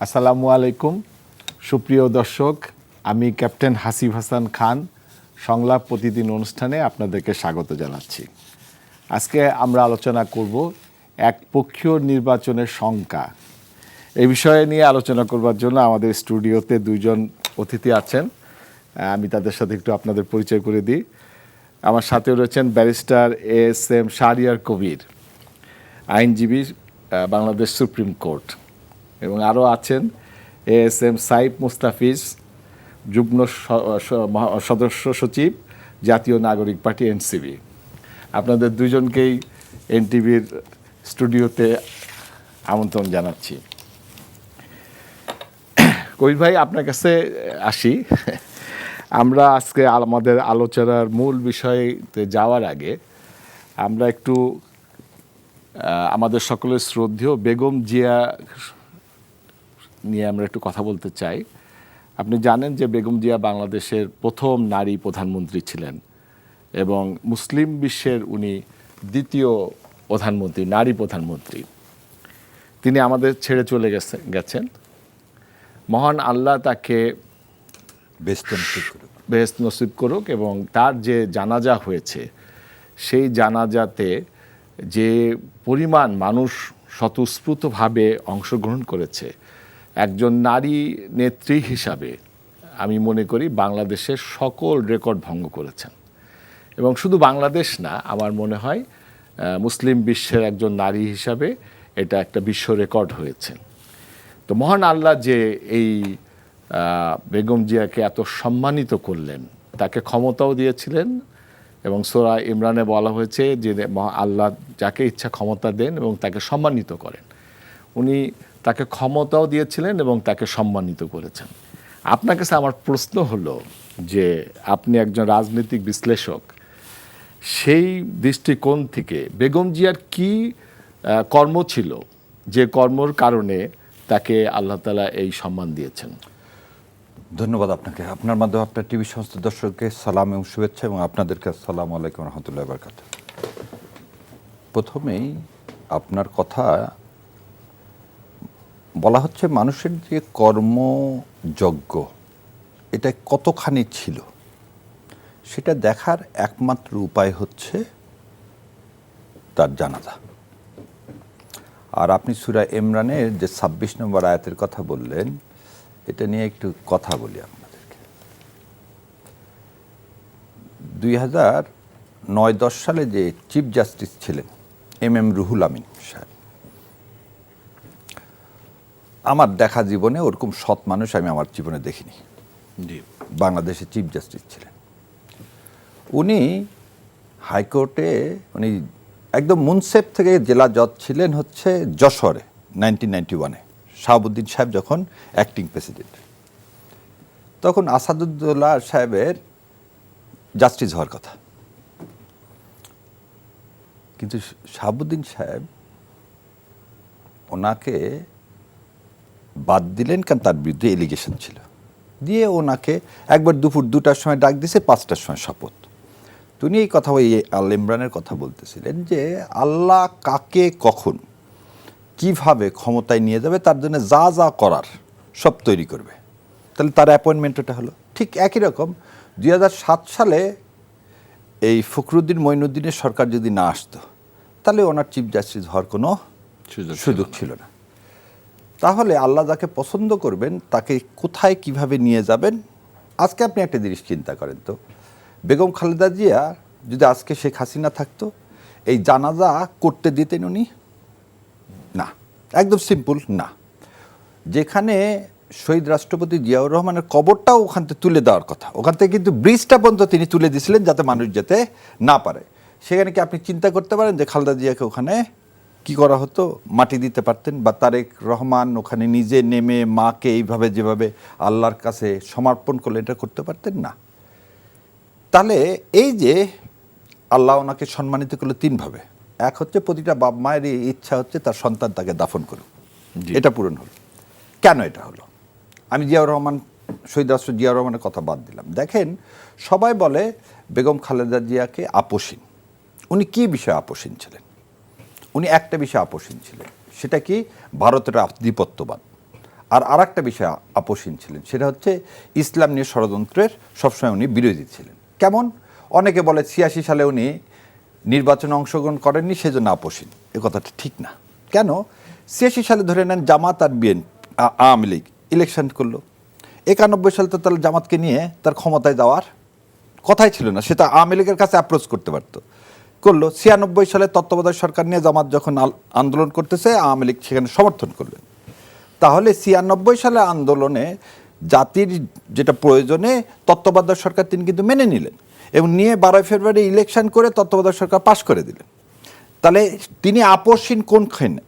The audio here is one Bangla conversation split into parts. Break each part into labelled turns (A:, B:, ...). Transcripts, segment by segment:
A: আসসালামু আলাইকুম সুপ্রিয় দর্শক, আমি ক্যাপ্টেন হাসিফ হাসান খান সংলাপ প্রতিদিন অনুষ্ঠানে আপনাদেরকে স্বাগত জানাচ্ছি। আজকে আমরা আলোচনা করব একপক্ষীয় নির্বাচনের শঙ্কা। এই বিষয়ে নিয়ে আলোচনা করবার জন্য আমাদের স্টুডিওতে দুইজন অতিথি আছেন। আমি তাদের সাথে একটু আপনাদের পরিচয় করে দিই। আমার সাথে রয়েছেন ব্যারিস্টার এস.এম. শাহরিয়ার কবির, আইনজীবী, বাংলাদেশ সুপ্রিম কোর্ট, এবং আরও আছেন এস.এম. সাইফ মুস্তাফিজ, যুগ্ম সদস্য সচিব, জাতীয় নাগরিক পার্টি এনসিপি। আপনাদের দুজনকেই এনটিভির স্টুডিওতে আমন্ত্রণ জানাচ্ছি। কবির ভাই, আপনার কাছে আসি। আমরা আজকে আমাদের আলোচনার মূল বিষয়তে যাওয়ার আগে আমরা একটু আমাদের সকলের শ্রদ্ধেয় বেগম জিয়া নিয়ে আমরা একটু কথা বলতে চাই। আপনি জানেন যে বেগম জিয়া বাংলাদেশের প্রথম নারী প্রধানমন্ত্রী ছিলেন এবং মুসলিম বিশ্বের উনি দ্বিতীয় প্রধানমন্ত্রী, নারী প্রধানমন্ত্রী। তিনি আমাদের ছেড়ে চলে গেছেন। মহান আল্লাহ তাকে বেহেশত নসিব করুক এবং তার যে জানাজা হয়েছে সেই জানাজাতে যে পরিমাণ মানুষ স্বতঃস্ফূর্তভাবে অংশগ্রহণ করেছে, একজন নারী নেত্রী হিসাবে আমি মনে করি বাংলাদেশের সকল রেকর্ড ভঙ্গ করেছেন। এবং শুধু বাংলাদেশ না, আমার মনে হয় মুসলিম বিশ্বের একজন নারী হিসাবে এটা একটা বিশ্ব রেকর্ড হয়েছে। তো মহান আল্লাহ যে এই বেগম জিয়াকে এত সম্মানিত করলেন, তাকে ক্ষমতাও দিয়েছিলেন এবং সূরা ইমরানে বলা হয়েছে যে আল্লাহ যাকে ইচ্ছা ক্ষমতা দেন এবং তাকে সম্মানিত করেন। উনি তাকে ক্ষমতাও দিয়েছিলেন এবং তাকে সম্মানিত করেছেন। আপনার কাছে আমার প্রশ্ন হলো যে আপনি একজন রাজনৈতিক বিশ্লেষক, সেই দৃষ্টিকোণ থেকে বেগম জিয়ার কি কর্ম ছিল যে কর্মর কারণে তাকে আল্লাহ তাআলা এই সম্মান দিয়েছেন?
B: ধন্যবাদ আপনাকে। আপনার মাধ্যমে আপনার টিভি সমস্ত দর্শককে সালাম এবং শুভেচ্ছা, এবং আপনাদেরকে আসসালামু আলাইকুম রহমতুল্লাহ বারকাতুহু। প্রথমেই আপনার কথা বলা হচ্ছে মানুষের যে কর্মযজ্ঞ এটা কতখানি ছিল, সেটা দেখার একমাত্র উপায় হচ্ছে তার জানাজা। আর আপনি সূরা ইমরানের যে ২৬ নম্বর আয়াতের কথা বললেন, এটা নিয়ে একটু কথা বলি আপনাদেরকে। ২০০৯-১০ সালে যে চিফ জাস্টিস ছিলেন এম রুহুল আমিন সাহেব, আমার দেখা জীবনে ওরকম সৎ মানুষ আমি আমার জীবনে দেখিনি। বাংলাদেশের চিফ জাস্টিস ছিলেন উনি। হাইকোর্টে উনি একদম মুনসেফ থেকে জেলা জজ ছিলেন হচ্ছে যশোরে 1991-এ, শাহাবুদ্দিন সাহেব যখন অ্যাক্টিং প্রেসিডেন্ট। তখন আসাদুদ্দৌলা সাহেবের জাস্টিস হওয়ার কথা, কিন্তু শাহাবুদ্দিন সাহেব ওনাকে বাদ দিলেন, কারণ তার বিরুদ্ধে এলিগেশন ছিল। দিয়ে ওনাকে একবার দুপুর 2টার সময় ডাক দিয়েছে, 5টার সময় শপথ। তিনি এই কথা, ওই আল ইমরানের কথা বলতেছিলেন যে আল্লাহ কাকে কখন কিভাবে ক্ষমতায় নিয়ে যাবে তার জন্য যা যা করার সব তৈরি করবে। তাহলে তার অ্যাপয়েন্টমেন্ট ওটা হলো। ঠিক একই রকম 2007 সালে এই ফখরুদ্দিন মঈনুদ্দিনের সরকার যদি না আসতো, তাহলে ওনার চিফ জাস্টিস হওয়ার কোনো সুযোগ ছিল না। তাহলে আল্লাহ যাকে পছন্দ করবেন তাকে কোথায় কিভাবে নিয়ে যাবেন। আজকে আপনি একটা জিনিস চিন্তা করেন তো, বেগম খালেদা জিয়া যদি আজকে শেখ হাসিনা থাকতো, এই জানাজা করতে দিতেন উনি? না, একদম সিম্পল না। যেখানে শহীদ রাষ্ট্রপতি জিয়াউর রহমানের কবরটাও ওখান থেকে তুলে দেওয়ার কথা, ওখান থেকে কিন্তু ব্রিজটা পর্যন্ত তিনি তুলে দিয়েছিলেন যাতে মানুষ যেতে না পারে। সেখানে কি আপনি চিন্তা করতে পারেন যে খালেদা জিয়াকে ওখানে কি করা হতো? মাটি দিতে পারতেন? বা তারেক রহমান ওখানে নিজে নেমে মাকে এইভাবে যেভাবে আল্লাহর কাছে সমর্পণ করলেন, এটা করতে পারতেন না। তাহলে এই যে আল্লাহ ওনাকে সম্মানিত করলো 3 ভাবে। এক হচ্ছে প্রতিটা বাপ মায়ের ইচ্ছা হচ্ছে তার সন্তান তাকে দাফন করুক, এটা পূরণ হলো। কেন এটা হলো? আমি জিয়াউর রহমান, শহীদ রাষ্ট্র জিয়াউর রহমানের কথা বাদ দিলাম। দেখেন, সবাই বলে বেগম খালেদা জিয়াকে আপোষহীন। উনি কি বিষয়ে আপোষহীন ছিলেন? উনি একটা বিষয়ে আপোষহীন ছিলেন, সেটা কি? ভারতের আধিপত্যবাদ। আর আরেকটা বিষয় আপোষহীন ছিলেন, সেটা হচ্ছে ইসলাম নিয়ে ষড়যন্ত্রের সবসময় উনি বিরোধী ছিলেন। কেমন? অনেকে বলে 86 সালে উনি নির্বাচনে অংশগ্রহণ করেননি, সেজন্য আপোষহীন। এ কথাটা ঠিক না। কেন? 86 সালে ধরে নেন জামাত আর আওয়ামী লীগ ইলেকশন করলো। 91 সালে তো তাহলে জামাতকে নিয়ে তার ক্ষমতায় যাওয়ার কথাই ছিল না, সেটা আওয়ামী লীগের কাছে অ্যাপ্রোচ করতে পারতো, করলো। 96 সালে তত্ত্বাবধায়ক সরকার নিয়ে জামাত যখন আন্দোলন করতেছে, আওয়ামী লীগ সেখানে সমর্থন করলেন। তাহলে 96 সালে আন্দোলনে জাতির যেটা প্রয়োজনে তত্ত্বাবধায়ক সরকার তিনি কিন্তু মেনে নিলেন এবং নিয়ে 12 ফেব্রুয়ারি ইলেকশন করে তত্ত্বাবধায়ক সরকার পাশ করে দিলেন। তাহলে তিনি আপোষহীন কোনখানে?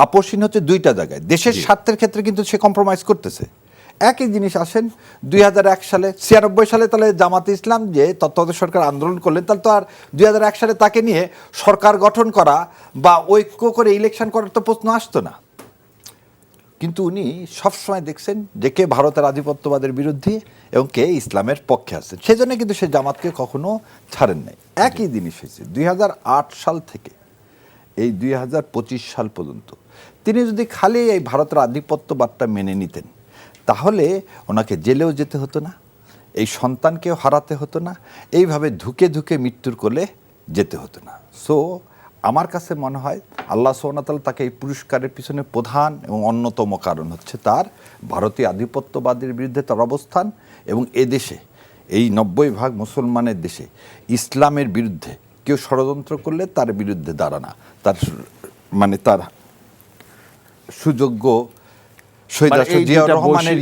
B: আপোষহীন হচ্ছে দুইটা জায়গায়। দেশের স্বার্থের ক্ষেত্রে কিন্তু সে কম্প্রোমাইজ করতেছে। একই জিনিস আসেন 2001 সালে, 96 সালে তাহলে জামাতে ইসলাম যে তত্ত্বাবধায়ক সরকার আন্দোলন করলেন, তাহলে তো আর 2001 সালে তাকে নিয়ে সরকার গঠন করা বা ঐক্য করে ইলেকশন করার তো প্রশ্ন আসতো না। কিন্তু উনি সবসময় দেখছেন যে কে ভারতের আধিপত্যবাদের বিরুদ্ধে এবং কে ইসলামের পক্ষে আছেন, সেজন্য কিন্তু সে জামাতকে কখনো ছাড়েন নাই। একই জিনিস হয়েছে 2008 সাল থেকে এই 2025 সাল পর্যন্ত। তিনি যদি খালি এই ভারতের আধিপত্যবাদটা মেনে নিতেন, তাহলে ওনাকে জেলেও যেতে হতো না, এই সন্তানকেও হারাতে হতো না, এইভাবে ধুকে ধুকে মৃত্যুর কোলে যেতে হতো না। সো আমার কাছে মনে হয় আল্লাহ সুবহানাহু ওয়া তাআলা তাকে এই পুরস্কারের পিছনে প্রধান এবং অন্যতম কারণ হচ্ছে তার ভারতীয় আধিপত্যবাদের বিরুদ্ধে তার অবস্থান এবং এদেশে এই 90% মুসলমানের দেশে ইসলামের বিরুদ্ধে কেউ ষড়যন্ত্র করলে তার বিরুদ্ধে দাঁড়ানা, তার মানে তার সুযোগ্য শহীদ রাষ্ট্র জিয়াউর রহমানের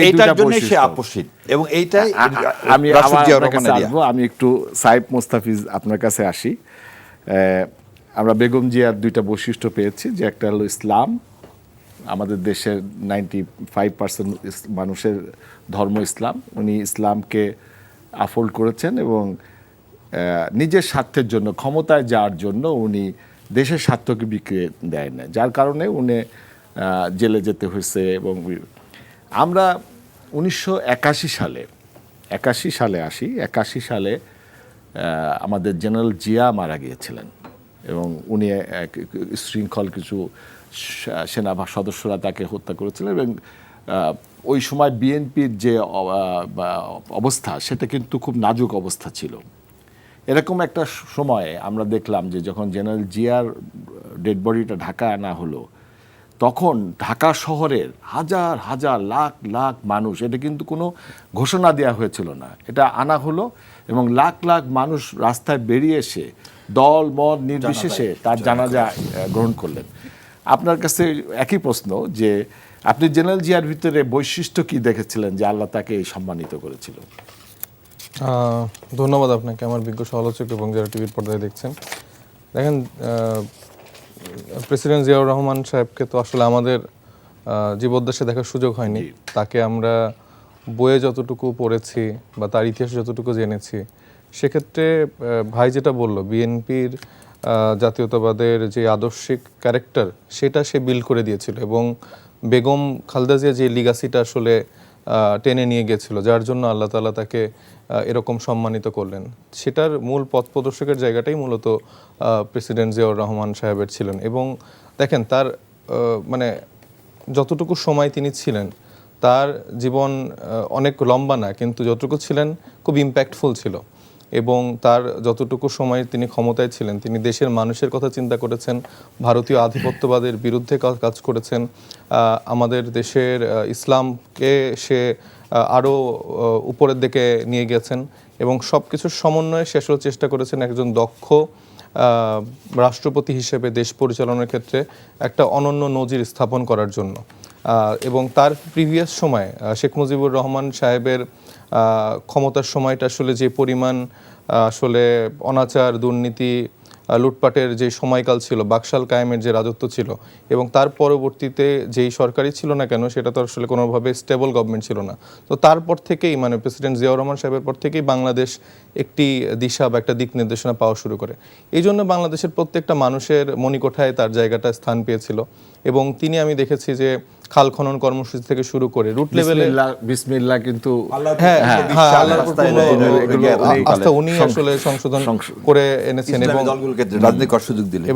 B: এইটার জন্য সে আপোষহীন এবং এইটাই
A: আমি আমি একটু সাইফ মোস্তাফিজ আপনার কাছে আসি। আমরা বেগম জিয়ার দুইটা বৈশিষ্ট্য পেয়েছি, যে একটা হলো ইসলাম, আমাদের দেশের 95% মানুষের ধর্ম ইসলাম। উনি ইসলামকে আফোল্ড করেছেন এবং নিজের স্বার্থের জন্য, ক্ষমতায় যাওয়ার জন্য উনি দেশের স্বার্থকে বিক্রি দেয় না, যার কারণে উনি জেলে যেতে হয়েছে। এবং আমরা 1981 সালে আসি। 81 সালে আমাদের জেনারেল জিয়া মারা গিয়েছিলেন এবং উনি শৃঙ্খল কিছু সেনা সদস্যরা তাকে হত্যা করেছিলেন এবং ওই সময় বিএনপির যে অবস্থা, সেটা কিন্তু খুব নাজুক অবস্থা ছিল। এরকম একটা সময়ে আমরা দেখলাম যে যখন জেনারেল জিয়ার ডেড বডিটা ঢাকায় আনা হলো, তখন ঢাকা শহরের হাজার হাজার লাখ লাখ মানুষ, এটা কিন্তু কোনো ঘোষণা দেওয়া হয়েছিল না, এটা আনা হলো এবং লাখ লাখ মানুষ রাস্তায় বেরিয়ে এসে দল মত নির্বিশেষে তার জানাজা গ্রহণ করলেন। আপনার কাছে একই প্রশ্ন, যে আপনি জেনারেল জিয়ার ভিতরে বৈশিষ্ট্য কি দেখেছিলেন যে আল্লাহ তাকে সম্মানিত করেছিল?
C: ধন্যবাদ আপনাকে, আমার বিজ্ঞ সমালোচক এবং যারা টিভির পর্দায় দেখছেন। দেখেন, প্রেসিডেন্ট জিয়াউর রহমান সাহেবকে তো আসলে আমাদের জীবদ্দশায় দেখার সুযোগ হয়নি। তাকে আমরা বইয়ে যতটুকু পড়েছি বা তার ইতিহাস যতটুকু জেনেছি, সেক্ষেত্রে ভাই যেটা বলল, বিএনপির জাতীয়তাবাদের যে আদর্শিক ক্যারেক্টার, সেটা সে বিল্ড করে দিয়েছিল এবং বেগম খালেদা জিয়া যে লিগাসিটা আসলে টেনে নিয়ে গেছিল, যার জন্য আল্লাহ তাআলা তাকে এরকম সম্মানিত করলেন, সেটার মূল পথ প্রদর্শকের জায়গাটাই মূলত প্রেসিডেন্ট জিয়াউর রহমান সাহেবের ছিলেন। এবং দেখেন, তার মানে যতটুকু সময় তিনি ছিলেন, তার জীবন অনেক লম্বা না, কিন্তু যতটুকু ছিলেন খুব ইম্প্যাক্টফুল ছিল। এবং তার যতটুকু সময় তিনি ক্ষমতায় ছিলেন, তিনি দেশের মানুষের কথা চিন্তা করেছেন, ভারতীয় আধিপত্যবাদের বিরুদ্ধে কাজ করেছেন, আমাদের দেশের ইসলামকে সে আরও উপরের দিকে নিয়ে গেছেন এবং সব কিছুর সমন্বয়ে শেষ চেষ্টা করেছেন একজন দক্ষ রাষ্ট্রপতি হিসেবে দেশ পরিচালনার ক্ষেত্রে একটা অনন্য নজির স্থাপন করার জন্য। এবং তার প্রিভিয়াস সময় শেখ মুজিবুর রহমান সাহেবের ক্ষমতার সময়টা আসলে যে পরিমাণ আসলে অনাচার, দুর্নীতি, লুটপাটের যে সময়কাল ছিল, বাকশাল কায়েমের যে রাজত্ব ছিল, এবং তার পরবর্তীতে যেই সরকারই ছিল না কেন, সেটা তো আসলে কোনোভাবে স্টেবল গভর্নমেন্ট ছিল না। তো তারপর থেকেই, মানে প্রেসিডেন্ট জিয়াউর রহমান সাহেবের পর থেকেই বাংলাদেশ একটি দিশা বা একটা দিক নির্দেশনা পাওয়া শুরু করে। এই জন্য বাংলাদেশের প্রত্যেকটা মানুষের মণিকোঠায় তার জায়গাটা স্থান পেয়েছিল। এবং তিনি, আমি দেখেছি যে খাল খনন কর্মসূচি থেকে শুরু করে রুট লেভেলে
A: বিসমিল্লাহ কিন্তু
C: হ্যাঁ আল্লাহর উপর
B: রাস্তায়
C: পূর্ণ
B: এগুলো
C: আস্থা উনি আসলে সংশোধন করে এনেছেন এবং
B: ইসলামী দলগুলোকে রাজনীতি করার সুযোগ দিলেন।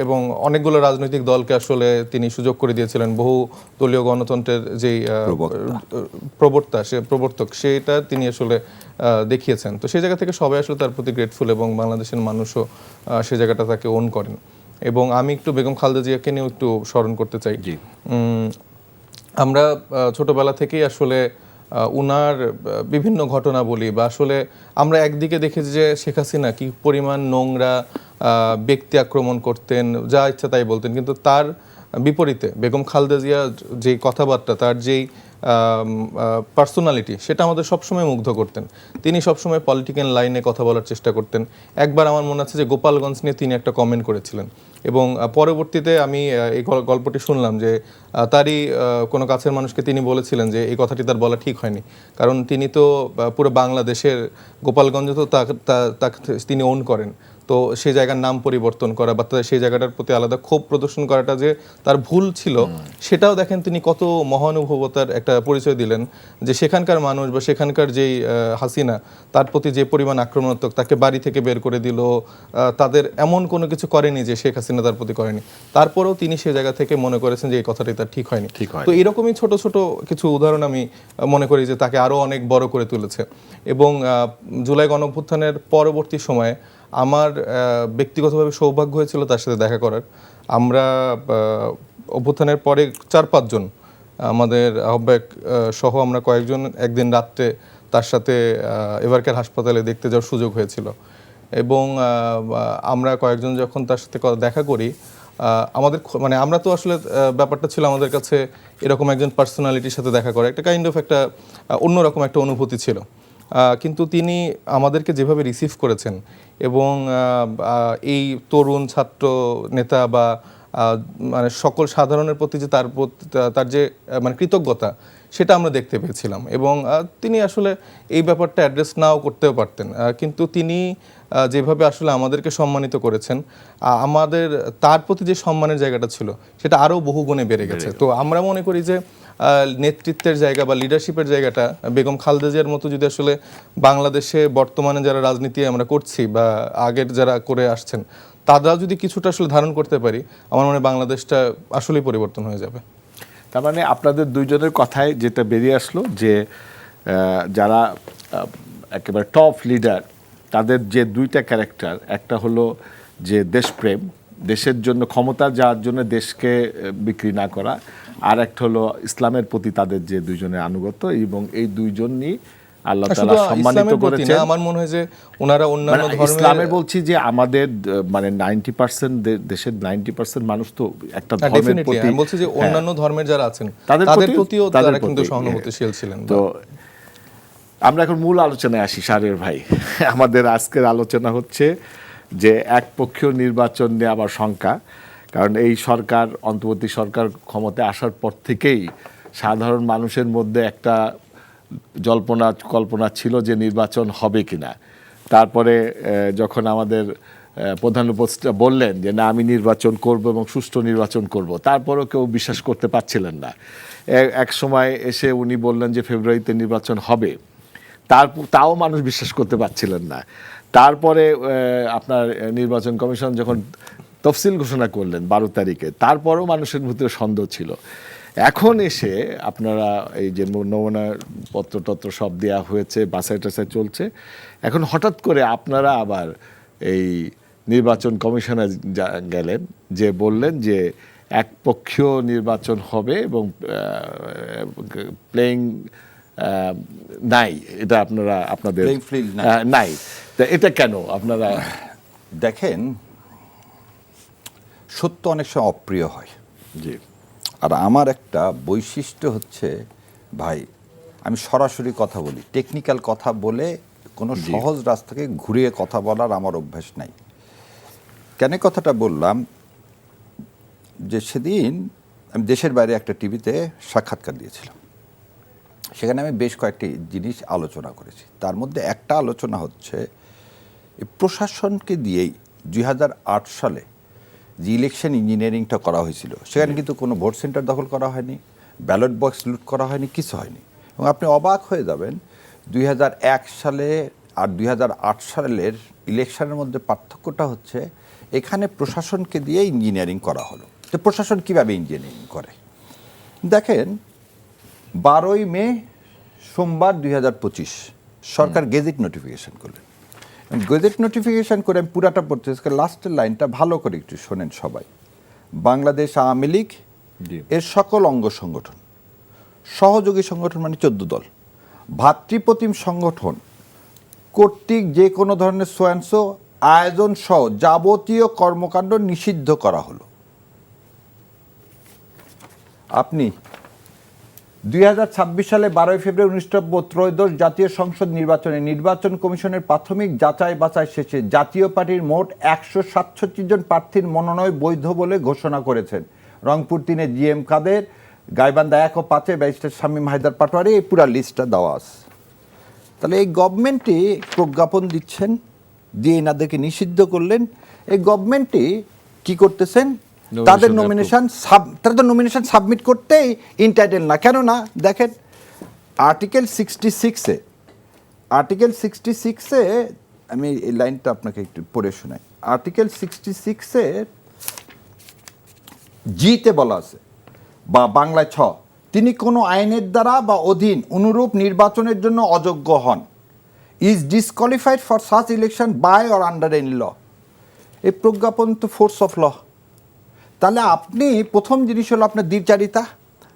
C: এবং অনেকগুলো রাজনৈতিক দলকে আসলে তিনি সুযোগ করে দিয়েছিলেন। বহু দলীয় গণতন্ত্রের যেই প্রবর্তক সেটা তিনি আসলে দেখিয়েছেন। তো সেই জায়গা থেকে সবাই আসলে তার প্রতি গ্রেটফুল এবং বাংলাদেশের মানুষও সেই জায়গাটা তাকে ওন করেন। এবং আমি একটু বেগম খালেদা জিয়াকে নিয়েও একটু স্মরণ করতে চাই। আমরা ছোটবেলা থেকেই আসলে উনার বিভিন্ন ঘটনা বলি বা আসলে আমরা একদিকে দেখেছি যে শেখ হাসিনা কি পরিমাণ নোংরা ব্যক্তি আক্রমণ করতেন, যা ইচ্ছা তাই বলতেন, কিন্তু তার বিপরীতে বেগম খালেদা জিয়া যে কথাবার্তা, তার যেই পার্সোনালিটি, সেটা আমাদের সবসময় মুগ্ধ করতেন। তিনি সবসময় পলিটিক্যাল লাইনে কথা বলার চেষ্টা করতেন। একবার আমার মনে আছে যে গোপালগঞ্জ নিয়ে তিনি একটা কমেন্ট করেছিলেন এবং পরবর্তীতে আমি এই গল্পটি শুনলাম যে তারই কোনো কাছের মানুষকে তিনি বলেছিলেন যে এই কথাটি তার বলা ঠিক হয়নি, কারণ তিনি তো পুরো বাংলাদেশের গোপালগঞ্জ তো তাকে তিনি ওন করেন। তো সেই জায়গার নাম পরিবর্তন করা বা সেই জায়গাটার প্রতি আলাদা ক্ষোভ প্রদর্শন করাটা যে তার ভুল ছিল, সেটাও দেখেন তিনি কত মহানুভবতার একটা পরিচয় দিলেন যে সেখানকার মানুষ বা সেখানকার যেই হাসিনা, তার প্রতি যে পরিমাণ আক্রমণাত্মক, তাকে বাড়ি থেকে বের করে দিল, তাদের এমন কোনো কিছু করেনি যে শেখ হাসিনা তার প্রতি করেনি। তারপরেও তিনি সেই জায়গা থেকে মনে করেছেন যে এই কথাটি তার ঠিক হয়নি। তো এরকমই ছোট ছোট কিছু উদাহরণ আমি মনে করি যে তাকে আরও অনেক বড় করে তুলেছে। এবং জুলাই গণঅভ্যুত্থানের পরবর্তী সময়ে আমার ব্যক্তিগতভাবে সৌভাগ্য হয়েছিল তার সাথে দেখা করার। আমরা অভ্যুত্থানের পরে 4-5 জন আমাদের আহ্বায়ক সহ আমরা কয়েকজন একদিন রাত্রে তার সাথে এভারকেয়ার হাসপাতালে দেখতে যাওয়ার সুযোগ হয়েছিল। এবং আমরা কয়েকজন যখন তার সাথে দেখা করি, আমাদের মানে আমরা তো আসলে ব্যাপারটা ছিল আমাদের কাছে এরকম একজন পার্সোনালিটির সাথে দেখা করা একটা কাইন্ড অফ একটা অন্যরকম একটা অনুভূতি ছিল। কিন্তু তিনি আমাদেরকে যেভাবে রিসিভ করেছেন এবং এই তরুণ ছাত্র নেতা বা মানে সকল সাধারণের প্রতি যে তার যে মানে কৃতজ্ঞতা, সেটা আমরা দেখতে পেয়েছিলাম। এবং তিনি আসলে এই ব্যাপারটা অ্যাড্রেস নাও করতেও পারতেন, কিন্তু তিনি যেভাবে আসলে আমাদেরকে সম্মানিত করেছেন, আমাদের তার প্রতি যে সম্মানের জায়গাটা ছিল সেটা আরও বহুগুণে বেড়ে গেছে। তো আমরা মনে করি যে নেতৃত্বের জায়গা বা লিডারশিপের জায়গাটা বেগম খালেদা জিয়ার মতো যদি আসলে বাংলাদেশে বর্তমানে যারা রাজনীতি আমরা করছি বা আগের যারা করে আসছেন, তারা যদি কিছুটা আসলে ধারণ করতে পারি, আমার মনে হয় বাংলাদেশটা আসলেই পরিবর্তন হয়ে যাবে।
A: তার মানে আপনাদের দুইজনের কথায় যেটা বেরিয়ে আসলো যে যারা একেবারে টপ লিডার, তাদের যে দুইটা ক্যারেক্টার, একটা হলো যে দেশপ্রেম, দেশের জন্য ক্ষমতা যাওয়ার জন্য দেশকে বিক্রি না করা, আর একটা হলো ইসলামের প্রতি তাদের যে দুইজনের আনুগত্য, এবং এই দুইজনই আল্লাহ তাআলা সম্মানিত করেছেন।
C: আমার মনে হয় যে ওনারা অন্যান্য ধর্মের,
A: ইসলামের বলছি যে আমাদের মানে 90% দেশের 90% মানুষ তো একটা ধর্মের প্রতি,
C: আমি বলছি যে অন্যান্য ধর্মের যারা আছেন তাদের প্রতিও তারা কিন্তু সহানুভূতিশীল ছিলেন।
A: তো আমরা এখন মূল আলোচনায় আসি। শাহরিয়ার ভাই, আমাদের আজকের আলোচনা হচ্ছে যে একপক্ষীয় নির্বাচন নিয়ে আবার শঙ্কা, কারণ এই সরকার, অন্তর্বর্তী সরকার ক্ষমতায় আসার পর থেকেই সাধারণ মানুষের মধ্যে একটা কল্পনা ছিল যে নির্বাচন হবে কিনা। তারপরে যখন আমাদের প্রধান উপদেষ্টা বললেন যে না, আমি নির্বাচন করব এবং সুষ্ঠু নির্বাচন করব, তারপরেও কেউ বিশ্বাস করতে পারছিলেন না। এক সময় এসে উনি বললেন যে ফেব্রুয়ারিতে নির্বাচন হবে, তাও মানুষ বিশ্বাস করতে পারছিলেন না। তারপরে আপনার নির্বাচন কমিশন যখন তফসিল ঘোষণা করলেন 12 তারিখে, তারপরেও মানুষের ভিতরে সন্দেহ ছিল। এখন এসে আপনারা এই যে নমুনা পত্র সব দেওয়া হয়েছে, বাছাই টাছাই চলছে, এখন হঠাৎ করে আপনারা আবার এই নির্বাচন কমিশনে গেলেন, যে বললেন যে একপক্ষীয় নির্বাচন হবে এবং প্লেইং নাই, এটা আপনাদের নাই। তা এটা কেন আপনারা?
B: দেখেন, সত্য অনেক সময় অপ্রিয় হয়।
A: জি।
B: আর আমার একটা বৈশিষ্ট্য হচ্ছে, ভাই আমি সরাসরি কথা বলি, টেকনিক্যাল কথা বলে কোনো সহজ রাস্তাকে ঘুরিয়ে কথা বলার আমার অভ্যাস নাই। কেন কথাটা বললাম, যে সেদিন আমি দেশের বাইরে একটা টিভিতে সাক্ষাৎকার দিয়েছিলাম, সেখানে আমি বেশ কয়েকটি জিনিস আলোচনা করেছি। তার মধ্যে একটা আলোচনা হচ্ছে এই প্রশাসনকে দিয়েই 2008 সালে যে ইলেকশন ইঞ্জিনিয়ারিংটা করা হয়েছিল, সেখানে কিন্তু কোনো ভোট সেন্টার দখল করা হয়নি, ব্যালট বক্স লুট করা হয়নি, কিছু হয়নি। এবং আপনি অবাক হয়ে যাবেন 2001 সালে আর 2008 সালের ইলেকশনের মধ্যে পার্থক্যটা হচ্ছে এখানে প্রশাসনকে দিয়ে ইঞ্জিনিয়ারিং করা হলো। তো প্রশাসন কিভাবে ইঞ্জিনিয়ারিং করে দেখেন, 12ই মে সোমবার 2025 সরকার গেজেট নোটিফিকেশন করলেন। গেজেট নোটিফিকেশন করে আমি পুরাটা পড়তে লাস্টের লাইনটা ভালো করে একটু শোনেন সবাই। বাংলাদেশ আওয়ামী লীগ এর সকল অঙ্গ সংগঠন, সহযোগী সংগঠন মানে 14 দল, ভাতৃপ্রতিম সংগঠন কর্তৃক যে কোনো ধরনের সোয়াংসো আয়োজন সহ যাবতীয় কর্মকাণ্ড নিষিদ্ধ করা হলো। আপনি 2026 সালে 12 ফেব্রুয়ারি অনুষ্ঠিত ত্রয়োদশ জাতীয় সংসদ নির্বাচনে নির্বাচন কমিশনের প্রাথমিক যাচাই বাছাই শেষে জাতীয় পার্টির মোট 167 জন প্রার্থীর মনোনয়ন বৈধ বলে ঘোষণা করেছেন। রংপুর 3-এ GM কাদের, গাইবান্ধা 1 ও 5-এ ব্যারিস্টার শামীম হায়দার পাটোয়ারি, এই পুরা লিস্টটা দেওয়া আছে। তাহলে এই গভর্নমেন্টই প্রজ্ঞাপন দিচ্ছেন, দিয়ে এনাদেরকে নিষিদ্ধ করলেন। এই গভর্নমেন্টই কি করতেছেন, তাদের তারা তো নমিনেশন সাবমিট করতেই ইন্টাইটেল না। কেন না দেখেন, আর্টিকেল 66-এ আমি এই লাইনটা আপনাকে একটু পড়ে শোনাই। আর্টিকেল 66-এ জিতে বলা আছে, বা বাংলায় 6, তিনি কোনো আইনের দ্বারা বা অধীন অনুরূপ নির্বাচনের জন্য অযোগ্য হন, is disqualified for such election by or under any law. এই প্রজ্ঞাপন তো ফোর্স অফ ল। তাহলে আপনি প্রথম জিনিস হলো আপনার দ্বিচারিতা।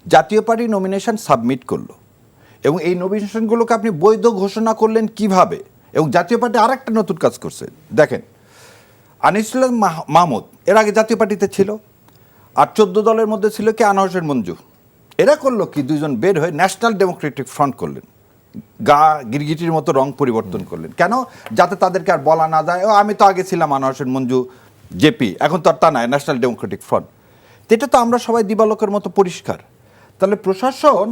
B: জাতীয় পার্টি নমিনেশন সাবমিট করলো এবং এই নমিনেশনগুলোকে আপনি বৈধ ঘোষণা করলেন কিভাবে? এবং জাতীয় পার্টি আর একটা নতুন কাজ করছে দেখেন, আনিসুল্লাহ মাহমুদ এর আগে জাতীয় পার্টিতে ছিল, আর 14 দলের মধ্যে ছিল কি আনোয়ার হোসেন মঞ্জু। এরা করলো কি, দুইজন বের হয়ে ন্যাশনাল ডেমোক্রেটিক ফ্রন্ট করলেন, গা গিরগিটির মতো রং পরিবর্তন করলেন। কেন? যাতে তাদেরকে আর বলা না যায় ও আমি তো আগে ছিলাম আনোয়ার হোসেন মঞ্জু জেপি, এখন তো আর তা নয়, ন্যাশনাল ডেমোক্রেটিক ফ্রন্ট। এটা তো আমরা সবাই দিবালোকের মতো পরিষ্কার। তাহলে প্রশাসন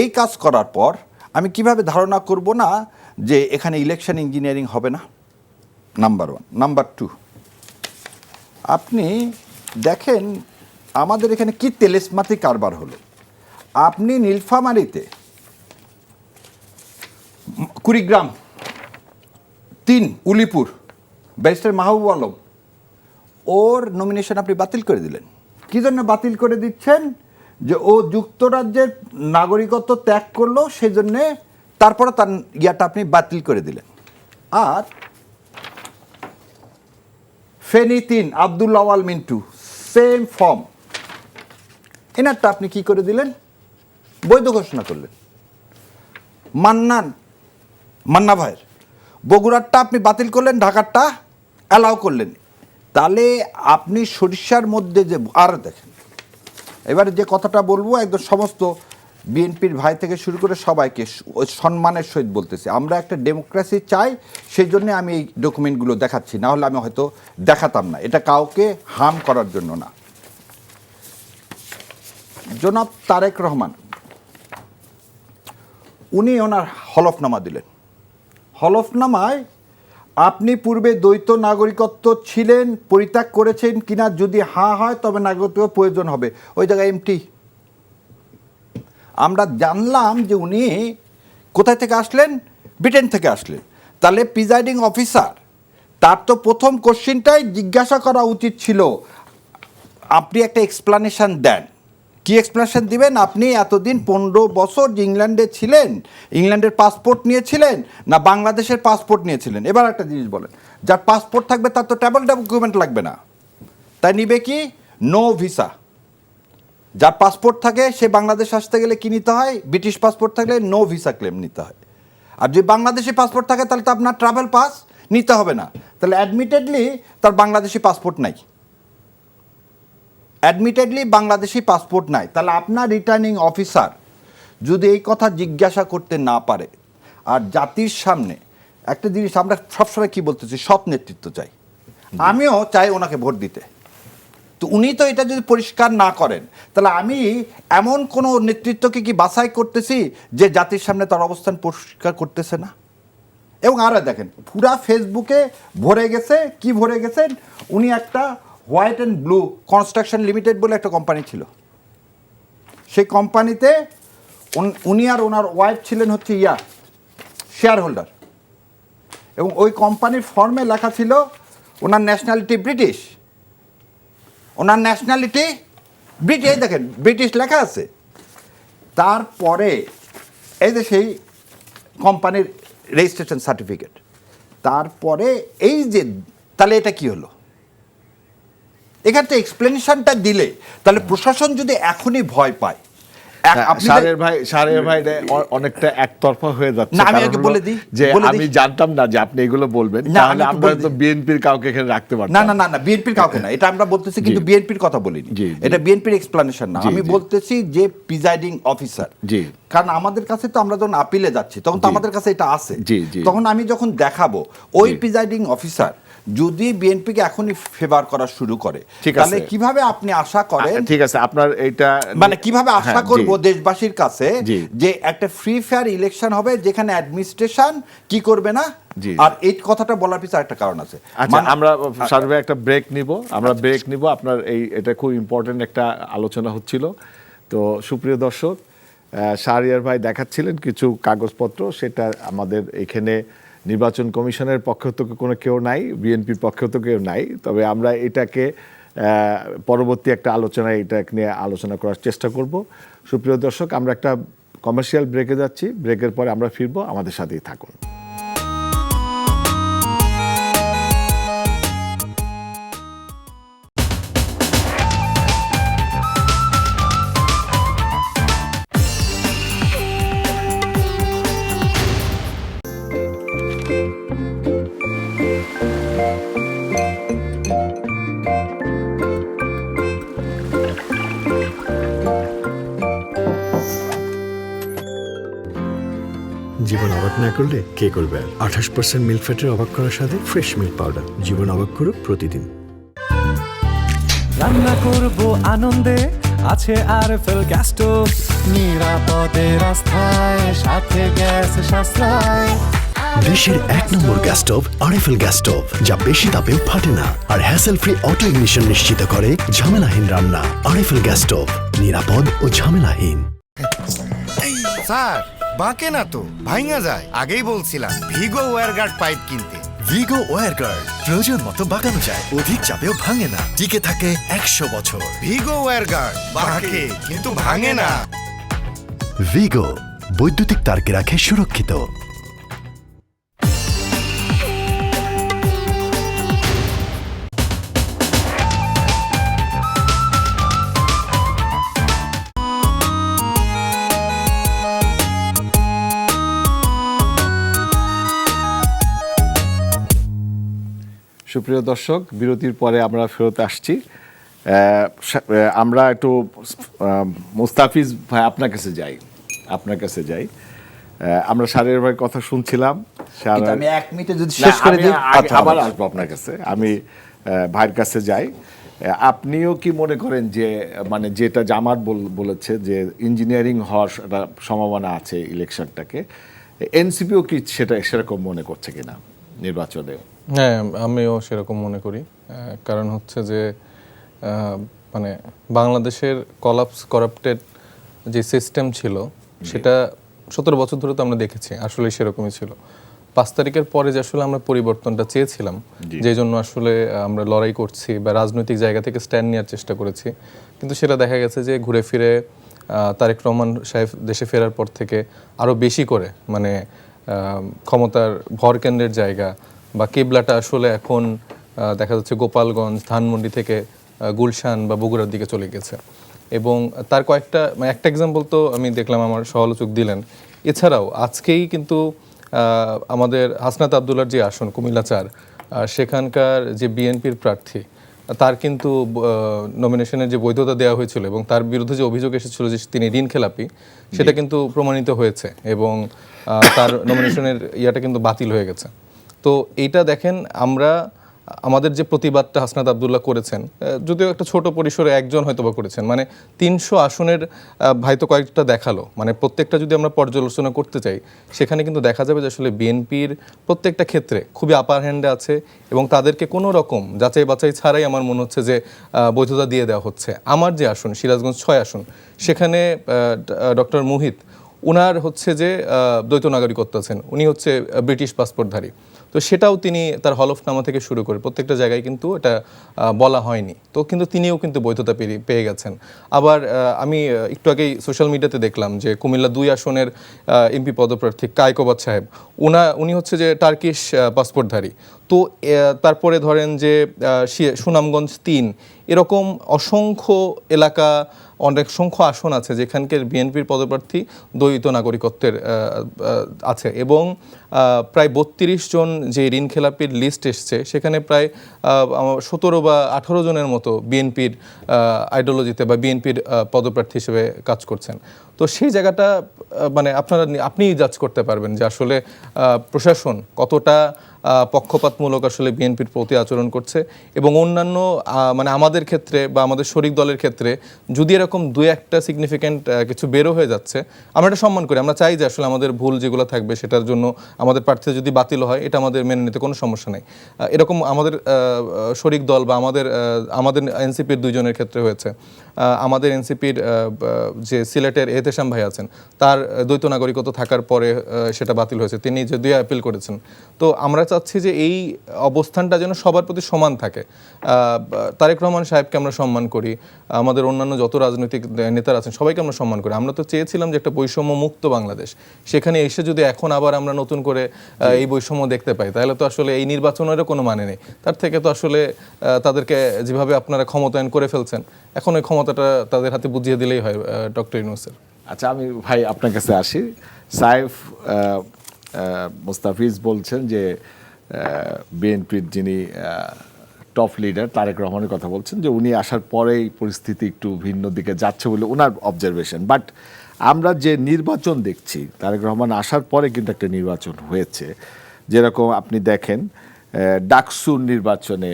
B: এই কাজ করার পর আমি কিভাবে ধারণা করব না যে এখানে ইলেকশন ইঞ্জিনিয়ারিং হবে না? নাম্বার 1। নাম্বার 2, আপনি দেখেন আমাদের এখানে কি তেলেসমাতি কারবার হলো। আপনি নীলফামারীতে কুড়িগ্রাম 3 উলিপুর ব্যারিস্টার মাহবুব আলম, ওর নমিনেশন আপনি বাতিল করে দিলেন। কী জন্য বাতিল করে দিচ্ছেন? যে ও যুক্তরাজ্যের নাগরিকত্ব ত্যাগ করলো, সেজন্যে তারপরে তার ইয়াটা আপনি বাতিল করে দিলেন। আর ফেনী 3 আব্দুল আওয়াল মিন্টু, সেম ফর্ম, এনারটা আপনি কি করে দিলেন? বৈধ ঘোষণা করলেন। মান্না ভাইয়ের বগুড়ারটা আপনি বাতিল করলেন, ঢাকারটা অ্যালাউ করলেন। তাহলে আপনি সরিষার মধ্যে যে আর দেখেন, এবারে যে কথাটা বলবো একদম সমস্ত বিএনপির ভাই থেকে শুরু করে সবাইকে সম্মানের সহিত বলতেছি, আমরা একটা ডেমোক্রেসি চাই, সেই জন্য আমি এই ডকুমেন্টগুলো দেখাচ্ছি, না হলে আমি হয়তো দেখাতাম না। এটা কাউকে হার্ম করার জন্য না। জনাব তারেক রহমান উনি ওনার হলফনামা দিলেন। হলফনামায় আপনি পূর্বে দ্বৈত নাগরিকত্ব ছিলেন, পরিত্যাগ করেছেন কিনা, যদি হ্যাঁ হয় তবে নাগরিকত্ব প্রয়োজন হবে। ওই জায়গায় এমটি। আমরা জানলাম যে উনি কোথায় থেকে আসলেন, ব্রিটেন থেকে আসলেন। তাহলে প্রিজাইডিং অফিসার তার তো প্রথম কোশ্চিনটাই জিজ্ঞাসা করা উচিত ছিল, আপনি একটা এক্সপ্লানেশন দেন। কি এক্সপ্লেনেশন দিবেন? আপনি এতদিন 15 বছর যে ইংল্যান্ডে ছিলেন, ইংল্যান্ডের পাসপোর্ট নিয়েছিলেন না বাংলাদেশের পাসপোর্ট নিয়েছিলেন? এবার একটা জিনিস বলেন, যার পাসপোর্ট থাকবে তার তো ট্রাভেল ডকুমেন্ট লাগবে না, তাই নিবে কি? No visa. যার পাসপোর্ট থাকে সে বাংলাদেশ আসতে গেলে কি নিতে হয়? ব্রিটিশ পাসপোর্ট থাকলে নো ভিসা ক্লেম নিতে হয়। আর যদি বাংলাদেশি পাসপোর্ট থাকে তাহলে তো আপনার ট্রাভেল পাস নিতে হবে না। তাহলে অ্যাডমিটেডলি তার বাংলাদেশি পাসপোর্ট নাই, অ্যাডমিটেডলি বাংলাদেশি পাসপোর্ট নাই। তাহলে আপনার রিটার্নিং অফিসার যদি এই কথা জিজ্ঞাসা করতে না পারে, আর জাতির সামনে একটা জিনিস আমরা সবসময় কি বলতেছি, সৎ নেতৃত্ব চাই, আমিও চাই ওনাকে ভোট দিতে। তো উনি তো এটা যদি পরিষ্কার না করেন, তাহলে আমি এমন কোনো নেতৃত্বকে কি বাছাই করতেছি যে জাতির সামনে তার অবস্থান পরিষ্কার করতেছে না? এবং আর দেখেন পুরা ফেসবুকে ভরে গেছে, কি ভরে গেছেন, উনি একটা white and blue construction limited বলে একটা কোম্পানি ছিল, সেই কোম্পানিতে উনি আর ওনার ওয়াইফ ছিলেন হচ্ছে শেয়ার হোল্ডার, এবং ওই কোম্পানির ফর্মে লেখা ছিল ওনার ন্যাশনালিটি ব্রিটিশ, ওনার ন্যাশনালিটি ব্রিটিশ, এই দেখেন ব্রিটিশ লেখা আছে। তারপরে এই যে সেই কোম্পানির রেজিস্ট্রেশন সার্টিফিকেট, তারপরে এই যে তাহলে এটা কি হলো, এখানে এক্সপ্লেনেশনটা দিলে তাহলে প্রশাসন যদি এখনই ভয় পায়,
A: সারের ভাই অনেকটা একতরফা হয়ে যাচ্ছে।
B: না, আমি আগে বলে দিই,
A: যে আমি জানতাম না যে আপনি এগুলো বলবেন, তাহলে আমরা তো বিএনপির কাউকে এখানে রাখতে পারতাম
B: না। না বিএনপির কাউকে না, এটা আমরা বলতেছি, কিন্তু বিএনপির কথা বলিনি, এটা বিএনপির এক্সপ্লেনেশন না। আমি বলতেছি যে প্রিজাইডিং অফিসার, কারণ আমাদের কাছে তো আমরা যখন আপিলে যাচ্ছি তখন তো আমাদের কাছে এটা আছে, তখন আমি যখন দেখাবো ওই প্রিজাইডিং অফিসার যদি বিএনপিকে এখনই ফেভার করা শুরু করে, তাহলে কিভাবে আপনি আশা করেন,
A: ঠিক আছে আপনার এইটা
B: মানে কিভাবে আশা করব দেশবাসীর কাছে যে একটা ফ্রি ফেয়ার ইলেকশন হবে যেখানে অ্যাডমিনিস্ট্রেশন কি করবে না। আর এই কথাটা বলার পিছনে একটা কারণ আছে।
A: আচ্ছা, আমরা সার্ভে একটা ব্রেক নিব, আপনার এটা খুব ইম্পর্টেন্ট একটা আলোচনা হচ্ছিল। তো সুপ্রিয় দর্শক, শাহরিয়ার ভাই দেখাচ্ছিলেন কিছু কাগজপত্র, সেটা আমাদের এখানে নির্বাচন কমিশনের পক্ষ থেকে কোনো কেউ নাই, বিএনপির পক্ষ থেকে কেউ নাই, তবে আমরা এটাকে পরবর্তী একটা আলোচনায় এটা নিয়ে আলোচনা করার চেষ্টা করব। সুপ্রিয় দর্শক, আমরা একটা কমার্শিয়াল ব্রেকে যাচ্ছি, ব্রেকের পরে আমরা ফিরবো, আমাদের সাথেই থাকুন।
D: জীবন অবাক না করলে কে করবে? 28% মিল্ক ফ্যাটের অবাক করার সাথে ফ্রেশ মিল্ক পাউডার। জীবন অবাক করুক প্রতিদিন।
E: রান্না করব আনন্দে, আছে আরএফএল গ্যাস স্টোভ, নিরাপদে রাস্তায়, সাথে গ্যাস সাশ্রয়।
D: দেশের 1 নম্বর gas stove RFL gas stove, যা বেশি তাপেও ফাটে না আর হ্যাসেল ফ্রি অটো ইগনিশন নিশ্চিত করে ঝামেলাহীন রান্না। আরএফএল গ্যাস স্টোভ, নিরাপদ ও ঝামেলাহীন।
F: স্যার বাঁকে না তো, ভাঙা যায়। আগেই বলছিলাম ভিগো ওয়্যারগার্ড পাইপ কিনতে।
D: ভিগো ওয়্যারগার্ড প্রয়োজন মতো বাঁকানো যায়, অধিক চাপেও ভাঙে না, টিকে থাকে 100 বছর।
F: ভিগো ওয়্যারগার্ড বাঁকে কিন্তু ভাঙে না।
D: ভিগো বৈদ্যুতিক তারকে রাখে সুরক্ষিত।
A: সুপ্রিয় দর্শক, বিরতির পরে আমরা ফেরত আসছি। আমরা একটু মুস্তাফিজ ভাই আপনার কাছে যাই। আমরা শাহরিয়ার ভাইয়ের কথা শুনছিলাম,
B: আমি 1 মিনিটে যদি শেষ করে দিই
A: আবার আসবো আপনার কাছে। আমি ভাইয়ের কাছে যাই। আপনিও কি মনে করেন যে মানে যেটা জামাত বলেছে যে ইঞ্জিনিয়ারিং হওয়ার একটা সম্ভাবনা আছে ইলেকশনটাকে, এনসিপিও কি সেরকম মনে করছে কিনা নির্বাচনে?
C: হ্যাঁ, আমিও সেরকম মনে করি। কারণ হচ্ছে যে মানে বাংলাদেশের করাপ্টেড যে সিস্টেম ছিল সেটা 17 বছর ধরে তো আমরা দেখেছি, আসলে সেরকমই ছিল। 5 তারিখের পরে যে আসলে আমরা পরিবর্তনটা চেয়েছিলাম, যে জন্য আসলে আমরা লড়াই করছি বা রাজনৈতিক জায়গা থেকে স্ট্যান্ড নেওয়ার চেষ্টা করেছি, কিন্তু সেটা দেখা গেছে যে ঘুরে ফিরে তারেক রহমান সাহেব দেশে ফেরার পর থেকে আরও বেশি করে মানে ক্ষমতার ভরকেন্দ্রের জায়গা বা কেবলাটা আসলে এখন দেখা যাচ্ছে গোপালগঞ্জ, ধানমন্ডি থেকে গুলশান বা বগুড়ার দিকে চলে গেছে। এবং তার একটা এক্সাম্পল তো আমি দেখলাম, আমার সমালোচক দিলেন। এছাড়াও আজকেই কিন্তু আমাদের হাসনাত আবদুল্লার যে আসন কুমিল্লা 4, সেখানকার যে বিএনপির প্রার্থী, তার কিন্তু নমিনেশনের যে বৈধতা দেওয়া হয়েছিল এবং তার বিরুদ্ধে যে অভিযোগ এসেছিল যে তিনি ঋণ খেলাপি, সেটা কিন্তু প্রমাণিত হয়েছে এবং তার নমিনেশনের ইয়াটা কিন্তু বাতিল হয়ে গেছে। তো এইটা দেখেন, আমরা আমাদের যে প্রতিবাদটা হাসনাত আব্দুল্লাহ করেছেন, যদিও একটা ছোট পরিসরে একজন হয়তো বা করেছেন, মানে 300 আসনের ভাই তো কয়েকটা দেখালো, মানে প্রত্যেকটা যদি আমরা পর্যালোচনা করতে চাই সেখানে কিন্তু দেখা যাবে যে আসলে বিএনপির প্রত্যেকটা ক্ষেত্রে খুবই আপার হ্যান্ডে আছে এবং তাদেরকে কোনো রকম যাচাই বাছাই ছাড়াই আমার মনে হচ্ছে যে বৈধতা দিয়ে দেওয়া হচ্ছে। আমার যে আসন সিরাজগঞ্জ 6 আসন, সেখানে ডক্টর মুহিত উনার হচ্ছে যে দ্বৈত নাগরিকত্ব আছেন, উনি হচ্ছে ব্রিটিশ পাসপোর্টধারী। তো সেটাও তিনি তার হলফনামা থেকে শুরু করে প্রত্যেকটা জায়গায় কিন্তু এটা বলা হয়নি, তো কিন্তু তিনিও কিন্তু বৈধতা পেয়ে গেছেন। আবার আমি একটু আগেই সোশ্যাল মিডিয়াতে দেখলাম যে কুমিল্লা 2 আসনের এমপি পদপ্রার্থী কায়কোবাদ সাহেব, উনি হচ্ছে যে টার্কিশ পাসপোর্টধারী। তো তারপরে ধরেন যে সুনামগঞ্জ 3, এরকম অসংখ্য এলাকা, অনেক সংখ্য আসন আছে যেখানকার বিএনপির পদপ্রার্থী দ্বৈত নাগরিকত্বের আছে এবং প্রায় 32 জন যে ঋণ খেলাপির লিস্ট এসছে সেখানে প্রায় 17 বা 18 জনের মতো বিএনপির আইডিওলজিতে বা বিএনপির পদপ্রার্থী হিসেবে কাজ করছেন। তো সেই জায়গাটা মানে আপনিই জাজ করতে পারবেন যে আসলে প্রশাসন কতটা পক্ষপাতমূলক আসলে বিএনপির প্রতি আচরণ করছে এবং অন্যান্য মানে আমাদের ক্ষেত্রে বা আমাদের শরিক দলের ক্ষেত্রে যদি এরকম 2-1টা সিগনিফিক্যান্ট কিছু বেরো হয়ে যাচ্ছে, আমরা এটা সম্মান করি। আমরা চাই যে আসলে আমাদের ভুল যেগুলো থাকবে সেটার জন্য আমাদের প্রার্থী যদি বাতিল হয় এটা আমাদের মেনে নিতে কোনো সমস্যা নেই। এরকম আমাদের শরিক দল বা আমাদের এনসিপির 2 জনের ক্ষেত্রে হয়েছে। আমাদের এনসিপির যে সিলেটের এহতেশাম ভাই আছেন, তার দ্বৈত নাগরিকত্ব থাকার পরে সেটা বাতিল হয়েছে, তিনি যদিও অ্যাপিল করেছেন। তো আমরা চাচ্ছি যে এই অবস্থানটা যেন সবার প্রতি সমান থাকে। তারেক রহমান সাহেবকে আমরা সম্মান করি, আমাদের অন্যান্য যত রাজনৈতিক নেতারা আছেন সবাইকে আমরা সম্মান করি। আমরা তো চেয়েছিলাম যে একটা বৈষম্য মুক্ত বাংলাদেশ, সেখানে এসে যদি এখন আবার আমরা নতুন করে এই বৈষম্য দেখতে পাই তাহলে তো আসলে এই নির্বাচনেরও কোনো মানে নেই। তার থেকে তো আসলে তাদেরকে যেভাবে আপনারা ক্ষমতায়ন করে ফেলছেন, এখন ওই ক্ষমতাটা তাদের হাতে বুঝিয়ে দিলেই হয় ডক্টর ইউনূসের।
A: আচ্ছা, আমি ভাই আপনার কাছে আসি। সাইফ মোস্তাফিজ বলছেন যে বিএনপির যিনি টপ লিডার তারেক রহমানের কথা বলছেন যে উনি আসার পরেই পরিস্থিতি একটু ভিন্ন দিকে যাচ্ছে বলে ওনার অবজারভেশন। বাট আমরা যে নির্বাচন দেখছি, তারেক রহমান আসার পরে কিন্তু একটা নির্বাচন হয়েছে। যেরকম আপনি দেখেন ডাকসুর নির্বাচনে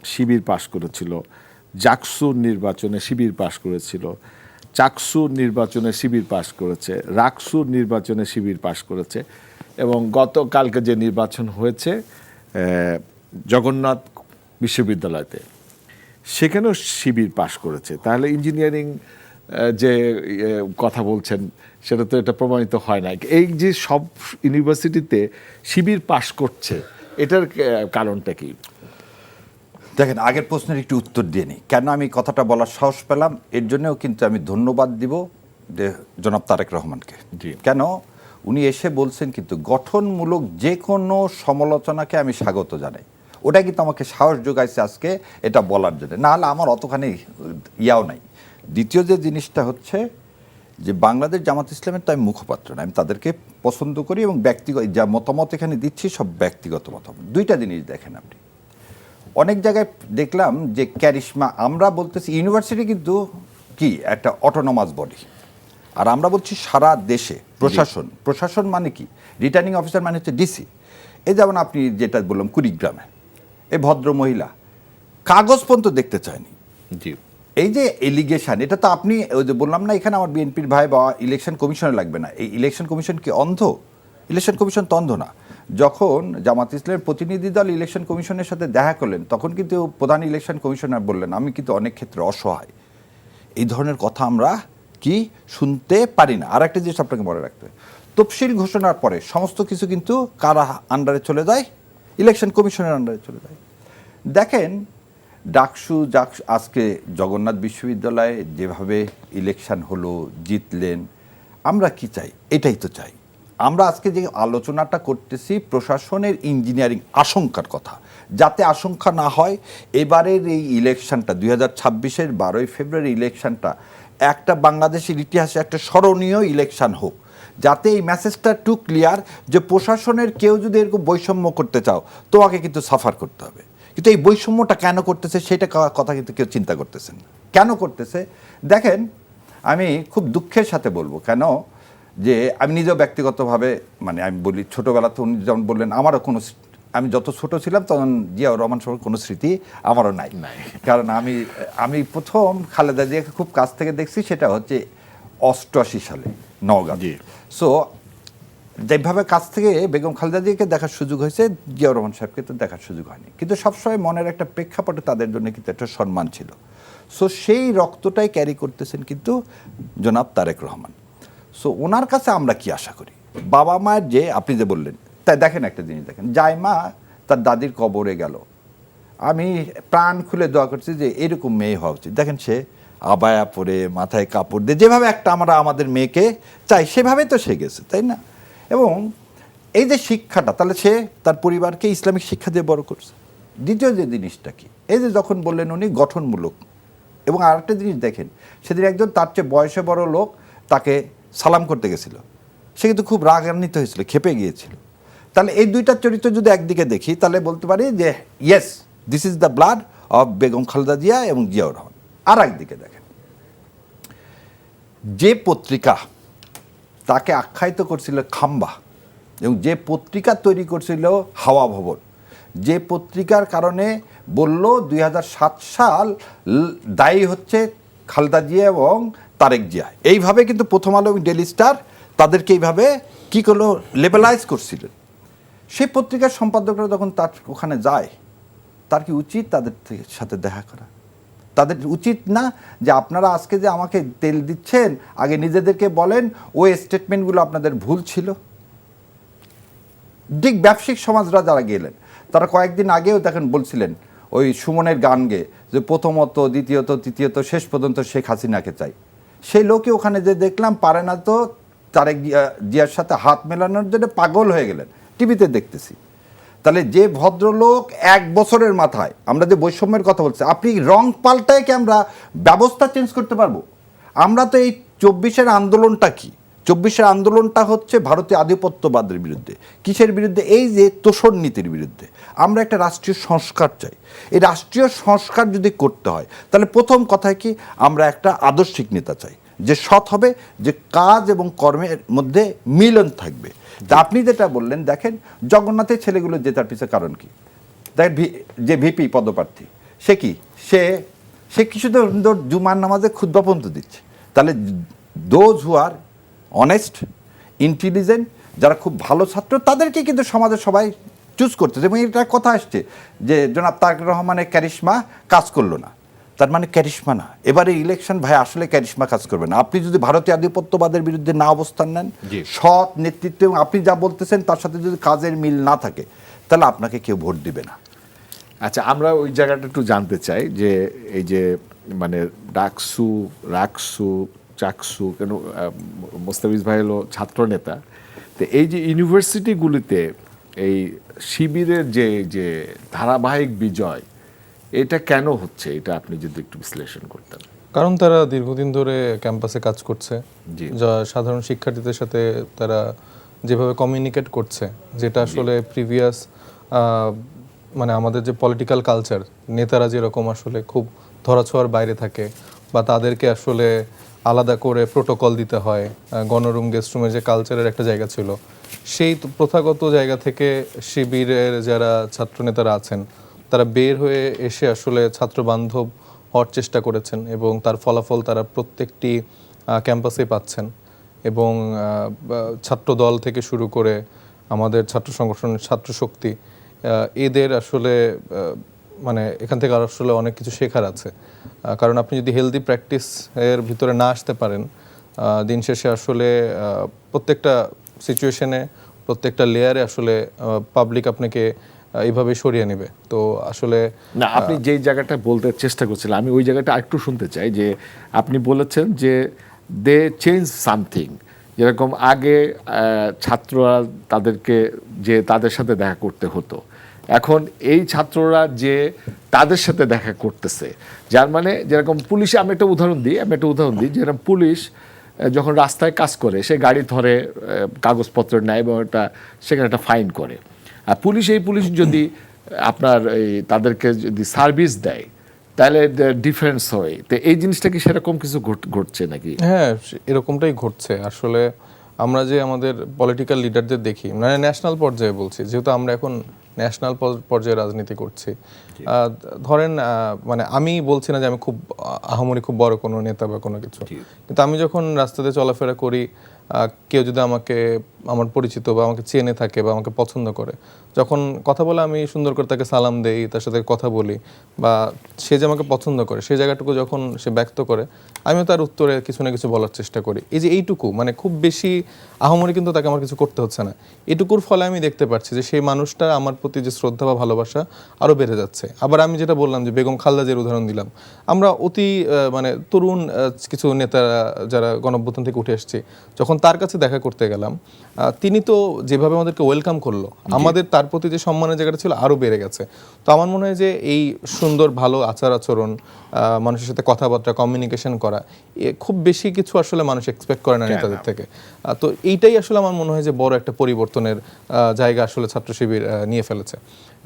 A: শিবির পাশ করেছিল, জাকসুর নির্বাচনে শিবির পাশ করেছিল, চাকসুর নির্বাচনে শিবির পাশ করেছে, রাকসুর নির্বাচনে শিবির পাশ করেছে এবং গতকালকে যে নির্বাচন হয়েছে জগন্নাথ বিশ্ববিদ্যালয়তে, সেখানেও শিবির পাশ করেছে। তাহলে ইঞ্জিনিয়ারিং যে কথা বলছেন সেটা তো এটা প্রমাণিত হয় না। এই যে সব ইউনিভার্সিটিতে শিবির পাশ করছে, এটার কারণটা কি?
B: দেখেন, আগের প্রশ্নের একটু উত্তর দিয়ে নিই। কেন আমি কথাটা বলার সাহস পেলাম, এর জন্যও কিন্তু আমি ধন্যবাদ দিব যে জনাব তারেক রহমানকে। কেন উনি এসে বলছেন কিন্তু গঠনমূলক যে কোনো সমালোচনাকে আমি স্বাগত জানাই। ওটা কিন্তু আমাকে সাহস যোগাইছে আজকে এটা বলার জন্য, না হলে আমার অতখানি ইয়াও নাই। দ্বিতীয় যে জিনিসটা হচ্ছে যে বাংলাদেশ জামাত ইসলামের তো আমি মুখপাত্র না, আমি তাদেরকে পছন্দ করি এবং ব্যক্তিগত যা মতামত এখানে দিচ্ছি সব ব্যক্তিগত মতামত। 2টা জিনিস দেখেন আপনি, অনেক জায়গায় দেখলাম যে ক্যারিশমা, আমরা বলতেছি ইউনিভার্সিটি কিন্তু কি একটা অটোনমাস বডি, আর আমরা বলছি সারা দেশে প্রশাসন মানে কি, রিটার্নিং অফিসার মানে হচ্ছে ডিসি। এই যেমন আপনি যেটা বললাম কুড়িগ্রামে এই ভদ্র মহিলা কাগজ পর্যন্ত দেখতে চায়নি।
A: জি,
B: এই যে এলিগেশন, এটা তো আপনি ওই যে বললাম না এখানে আমার বিএনপির ভাই বা ইলেকশন কমিশনে লাগবে না। এই ইলেকশন কমিশন কি অন্ধ? ইলেকশন কমিশন তো অন্ধ না। যখন জামাত ইসলামের প্রতিনিধি দল ইলেকশন কমিশনের সাথে দেখা করলেন তখন কিন্তু প্রধান ইলেকশন কমিশনার বললেন আমি কিন্তু অনেক ক্ষেত্রে অসহায়। এই ধরনের কথা আমরা কি শুনতে পারি না। আর একটা জিনিস আপনাকে মনে রাখতে হবে, তফসিল ঘোষণার পরে সমস্ত কিছু কিন্তু কারা আন্ডারে চলে যায়? ইলেকশন কমিশনের আন্ডারে চলে যায়। দেখেন ডাকসু আজকে জগন্নাথ বিশ্ববিদ্যালয়ে যেভাবে ইলেকশন হলো, জিতলেন, আমরা কি চাই? এটাই তো চাই। আমরা আজকে যে আলোচনাটা করতেছি প্রশাসনের ইঞ্জিনিয়ারিং আশঙ্কার কথা, যাতে আশঙ্কা না হয় এবারের এই ইলেকশনটা 2026-এর 12ই ফেব্রুয়ারি ইলেকশনটা একটা বাংলাদেশের ইতিহাসে একটা স্মরণীয় ইলেকশন হোক, যাতে এই মেসেজটা টু ক্লিয়ার যে প্রশাসনের কেউ যদি এরকম বৈষম্য করতে চাও তোমাকে কিন্তু সাফার করতে হবে। কিন্তু এই বৈষম্যটা কেন করতেছে সেটা কথা কিন্তু কেউ চিন্তা করতেছেন। কেন করতেছে দেখেন, আমি খুব দুঃখের সাথে বলবো কেন, যে আমি নিজেও ব্যক্তিগতভাবে মানে আমি বলি ছোটোবেলাতে উনি যেমন বললেন আমারও কোনো আমি যত ছোট ছিলাম তখন জিয়াউর রহমান সম্পর্কে কোনো স্মৃতি আমারও নাই কারণ আমি প্রথম খালেদা জিয়াকে খুব কাছ থেকে দেখছি, সেটা হচ্ছে 88 সালে নওগাঁ। সো যেভাবে কাছ থেকে বেগম খালেদা জিয়াকে দেখার সুযোগ হয়েছে, জিয়াউর রহমান সাহেবকে তো দেখার সুযোগ হয়নি, কিন্তু সবসময় মনের একটা প্রেক্ষাপটে তাদের জন্য কিন্তু একটা সম্মান ছিল। সো সেই রক্তটাই ক্যারি করতেছেন কিন্তু জনাব তারেক রহমান। সো ওনার কাছে আমরা কি আশা করি? বাবা মায়ের যে আপনি যে বললেন, তাই দেখেন একটা জিনিস দেখেন, জায়মা তার দাদির কবরে গেল, আমি প্রাণ খুলে দোয়া করছি যে এরকম মেয়ে হওয়া উচিত। দেখেন সে আবায়া পরে মাথায় কাপড় দিয়ে যেভাবে একটা আমরা আমাদের মেয়েকে চাই সেভাবে তো সে গেছে, তাই না? এবং এই যে শিক্ষাটা, তাহলে সে তার পরিবারকে ইসলামিক শিক্ষা দিয়ে বড় করছে। দ্বিতীয় যে জিনিসটা কি, এই যে যখন বললেন উনি গঠনমূলক, এবং আরেকটা জিনিস দেখেন, সেদিন একজন তার চেয়ে বয়সে বড় লোক তাকে সালাম করতে গেছিল, সে কিন্তু খুব রাগান্বিত হয়েছিল, ক্ষেপে গিয়েছিল। তাহলে এই দুইটা চরিত্র যদি একদিকে দেখি, তাহলে বলতে পারি যে yes, this is the blood of Begum Khaleda Zia এবং জিয়াউর রহমান। আর একদিকে দেখেন, যে পত্রিকা তাকে আখ্যায়িত করছিল খাম্বা, এবং যে পত্রিকা তৈরি করছিল হাওয়া ভবন, যে পত্রিকার কারণে বলল 2007 সাল দায়ী হচ্ছে খালেদা জিয়া এবং তারেক জিয়া, এইভাবে কিন্তু প্রথম আলো এবং ডেইলি স্টার তাদেরকে এইভাবে কী করলো, লেবেলাইজ করছিলেন। সেই পত্রিকার সম্পাদকরা যখন তার ওখানে যায়, তার কি উচিত তাদের সাথে দেখা করা? তাদের উচিত না যে আপনারা আজকে যে আমাকে তেল দিচ্ছেন, আগে নিজেদেরকে বলেন ওই স্টেটমেন্টগুলো আপনাদের ভুল ছিল? ঠিক ব্যবসায়িক সমাজরা যারা গেলেন, তারা কয়েকদিন আগেও দেখেন বলছিলেন ওই সুমনের গান গেয়ে যে প্রথমত, দ্বিতীয়ত, তৃতীয়ত, শেষ পর্যন্ত শেখ হাসিনাকে চাই। সেই লোকে ওখানে যে দেখলাম পারে না তো তারেক জিয়ার সাথে হাত মেলানোর জন্য পাগল হয়ে গেলেন, টিভিতে দেখতেছি। তাহলে যে ভদ্রলোক 1 বছরের মাথায়, আমরা যে বৈষম্যের কথা বলছি, আপনি রং পাল্টায় কি আমরা ব্যবস্থা চেঞ্জ করতে পারবো? আমরা তো এই 24-এর আন্দোলনটা কি, 24-এর আন্দোলনটা হচ্ছে ভারতীয় আধিপত্যবাদের বিরুদ্ধে। কিসের বিরুদ্ধে? এই যে তোষণ নীতির বিরুদ্ধে। আমরা একটা রাষ্ট্রীয় সংস্কার চাই। এই রাষ্ট্রীয় সংস্কার যদি করতে হয়, তাহলে প্রথম কথা কি, আমরা একটা আদর্শিক নেতা চাই, যে সৎ হবে, যে কাজ এবং কর্মের মধ্যে মিলন থাকবে। তা আপনি যেটা বললেন, দেখেন জগন্নাথের ছেলেগুলো জেতার পিছনে কারণ কি? দেখেন যে ভিপি পদপ্রার্থী, সে কি, সে কিছু তো জুমার নামাজে খুতবা পর্যন্ত দিচ্ছে। তাহলে those who R honest, intelligent, যারা খুব ভালো ছাত্র, তাদেরকে কিন্তু সমাজের সবাই চুজ করতেছে। এবং এটা কথা আসছে যে জনাব তারেক রহমানের ক্যারিশমা কাজ করলো না, তার মানে ক্যারিশমা না। এবারে ইলেকশন ভাই আসলে ক্যারিশমা কাজ করবে না। আপনি যদি ভারতীয় আধিপত্যবাদের বিরুদ্ধে না অবস্থান নেন, সৎ নেতৃত্ব, এবং আপনি যা বলতেছেন তার সাথে যদি কাজের মিল না থাকে, তাহলে আপনাকে কেউ ভোট দিবে না।
A: আচ্ছা, আমরা ওই জায়গাটা একটু জানতে চাই যে এই যে মানে রাকসু, চাকসু, কেন মোস্তাফিজ ভাই হলো ছাত্র নেতা, তো এই যে ইউনিভার্সিটিগুলিতে এই শিবিরের যে ধারাবাহিক বিজয়, এটা কেন হচ্ছে, এটা আপনি যদি একটু বিশ্লেষণ করতেন।
C: কারণ তারা দীর্ঘদিন ধরে ক্যাম্পাসে কাজ করছে, যা সাধারণ শিক্ষার্থীদের সাথে তারা যেভাবে কমিউনিকেট করছে, যেটা আসলে প্রিভিয়াস মানে আমাদের যে পলিটিক্যাল কালচার, নেতারা যেরকম আসলে খুব ধরাছোঁয়ার বাইরে থাকে, বা তাদেরকে আসলে আলাদা করে প্রোটোকল দিতে হয়, গণরুম গেস্ট রুমের যে কালচারের একটা জায়গা ছিল, সেই প্রথাগত জায়গা থেকে শিবিরের যারা ছাত্র নেতারা আছেন, তারা বের হয়ে এসে আসলে ছাত্র বান্ধব হওয়ার চেষ্টা করেছেন, এবং তার ফলাফল তারা প্রত্যেকটি ক্যাম্পাসে পাচ্ছেন। এবং ছাত্র দল থেকে শুরু করে আমাদের ছাত্র সংগঠনের ছাত্র শক্তি, এদের আসলে মানে এখান থেকে আসলে অনেক কিছু শেখার আছে। কারণ আপনি যদি হেলদি প্র্যাকটিস এর ভিতরে না আসতে পারেন, দিন শেষে আসলে প্রত্যেকটা সিচুয়েশনে, প্রত্যেকটা লেয়ারে আসলে পাবলিক আপনাকে এইভাবে সরিয়ে নেবে। তো আসলে
A: না, আপনি যেই জায়গাটা বলতে চেষ্টা করছিলেন, আমি ওই জায়গাটা একটু শুনতে চাই। যে আপনি বলেছেন যে দে চেঞ্জ সামথিং, যেরকম আগে ছাত্ররা তাদেরকে যে তাদের সাথে দেখা করতে হতো, এখন এই ছাত্ররা যে তাদের সাথে দেখা করতেছে, যার মানে যেরকম পুলিশ, আমি একটা উদাহরণ দিই, যেরকম পুলিশ যখন রাস্তায় কাজ করে, সে গাড়ি ধরে কাগজপত্র নেয় এবং সেখানে একটা ফাইন করে। আর পুলিশ যদি আপনার এই তাদেরকে যদি সার্ভিস দেয়, তাহলে ডিফারেন্স হয়। তো এই জিনিসটা কি সেরকম কিছু ঘটছে নাকি?
C: হ্যাঁ, এরকমটাই ঘটছে। আসলে আমরা যে আমাদের পলিটিক্যাল লিডারদের দেখি, মানে ন্যাশনাল পর্যায়ে বলছি, যেহেতু আমরা এখন ন্যাশনাল পর্যায়ে রাজনীতি করছি। ধরেন মানে আমি বলছি না যে আমি খুব আহামরি খুব বড় কোনো নেতা বা কোনো কিছু, কিন্তু আমি যখন রাস্তাতে চলাফেরা করি, কেউ যদি আমাকে আমার পরিচিত বা আমাকে চেনে থাকে বা আমাকে পছন্দ করে, যখন কথা বলে আমি সুন্দর করে তাকে সালাম দেই, তার সাথে কথা বলি, বা সে যে আমাকে পছন্দ করে সেই জায়গাটুকু যখন সে ব্যক্ত করে, আমিও তার উত্তরে কিছু না কিছু বলার চেষ্টা করি। এই যে এইটুকু, মানে খুব বেশি আহামরি কিন্তু তাকে আমার কিছু করতে হচ্ছে না। এটুকুর ফলে আমি দেখতে পাচ্ছি যে সেই মানুষটা আমার প্রতি যে শ্রদ্ধা বা ভালোবাসা আরও বেড়ে যাচ্ছে। আবার আমি যেটা বললাম যে বেগম খালেদা জিয়ার উদাহরণ দিলাম, আমরা অতি মানে তরুণ কিছু নেতারা যারা গণঅভ্যুত্থান থেকে উঠে এসেছি, যখন তার কাছে দেখা করতে গেলাম, তিনি তো যেভাবে আমাদেরকে ওয়েলকাম করলো, আমাদের তার প্রতি যে সম্মানের জায়গাটা ছিল আরও বেড়ে গেছে। তো আমার মনে হয় যে এই সুন্দর ভালো আচার আচরণ, মানুষের সাথে কথাবার্তা কমিউনিকেশন করা, খুব বেশি কিছু আসলে মানুষ এক্সপেক্ট করে না নেতাদের থেকে। তো এইটাই আসলে আমার মনে হয় যে বড় একটা পরিবর্তনের জায়গা আসলে ছাত্র শিবির নিয়ে ফেলেছে,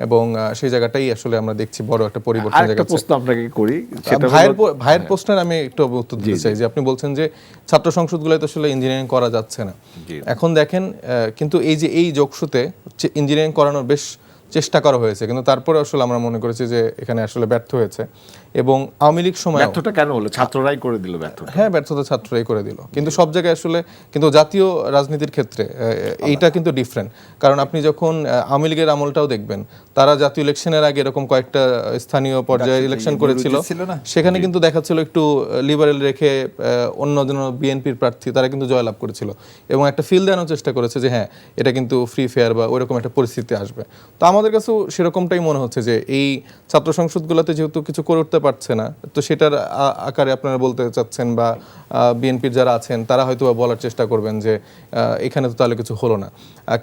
C: এবং সেই জায়গাটাই আসলে আমরা দেখছি বড় একটা পরিবর্তন জায়গা।
A: প্রশ্ন আপনাকে করি,
C: ভাইয়ের প্রশ্নের আমি একটু উত্তর দিতে চাই যে আপনি বলছেন যে ছাত্র সংসদগুলোতে আসলে ইঞ্জিনিয়ারিং করা যাচ্ছে না। এখন দেখেন, কিন্তু এই যে এই যোগসূতে ইঞ্জিনিয়ারিং করানোর বেশ চেষ্টা করা হয়েছে, কিন্তু তারপরে আসলে আমরা মনে করেছি যে এখানে আসলে ব্যর্থ হয়েছে। এবং আওয়ামী লীগ সময়
A: ব্যর্থতা কেন হলো? ছাত্ররাই করে দিল ব্যর্থতা।
C: হ্যাঁ, ব্যর্থতা ছাত্ররাই করে দিল, কিন্তু সব জায়গায় আসলে, কিন্তু জাতীয় রাজনীতির ক্ষেত্রে এইটা কিন্তু ডিফারেন্ট। কারণ আপনি যখন আওয়ামী লীগের আমলটাও দেখবেন, তারা জাতীয় ইলেকশনের আগে এরকম কয়েকটা স্থানীয় পর্যায়ে ইলেকশন করেছিল, সেখানে কিন্তু দেখাচ্ছিল একটু লিবারেল রেখে অন্যজন বিএনপির প্রার্থী তারা কিন্তু জয়লাভ করেছিল, এবং একটা ফিল দেওয়ানোর চেষ্টা করেছে যে হ্যাঁ এটা কিন্তু ফ্রি ফেয়ার বা ওইরকম একটা পরিস্থিতি আসবে। তো আমাদের কাছেও সেরকমটাই মনে হচ্ছে যে এই ছাত্র সংসদগুলোতে যেহেতু কিছু করে উঠতে পারছে না, তো সেটার আকারে আপনারা বলতে চাচ্ছেন, বা বিএনপির যারা আছেন তারা হয়তো বলার চেষ্টা করবেন যে এখানে তো তাহলে কিছু হলো না।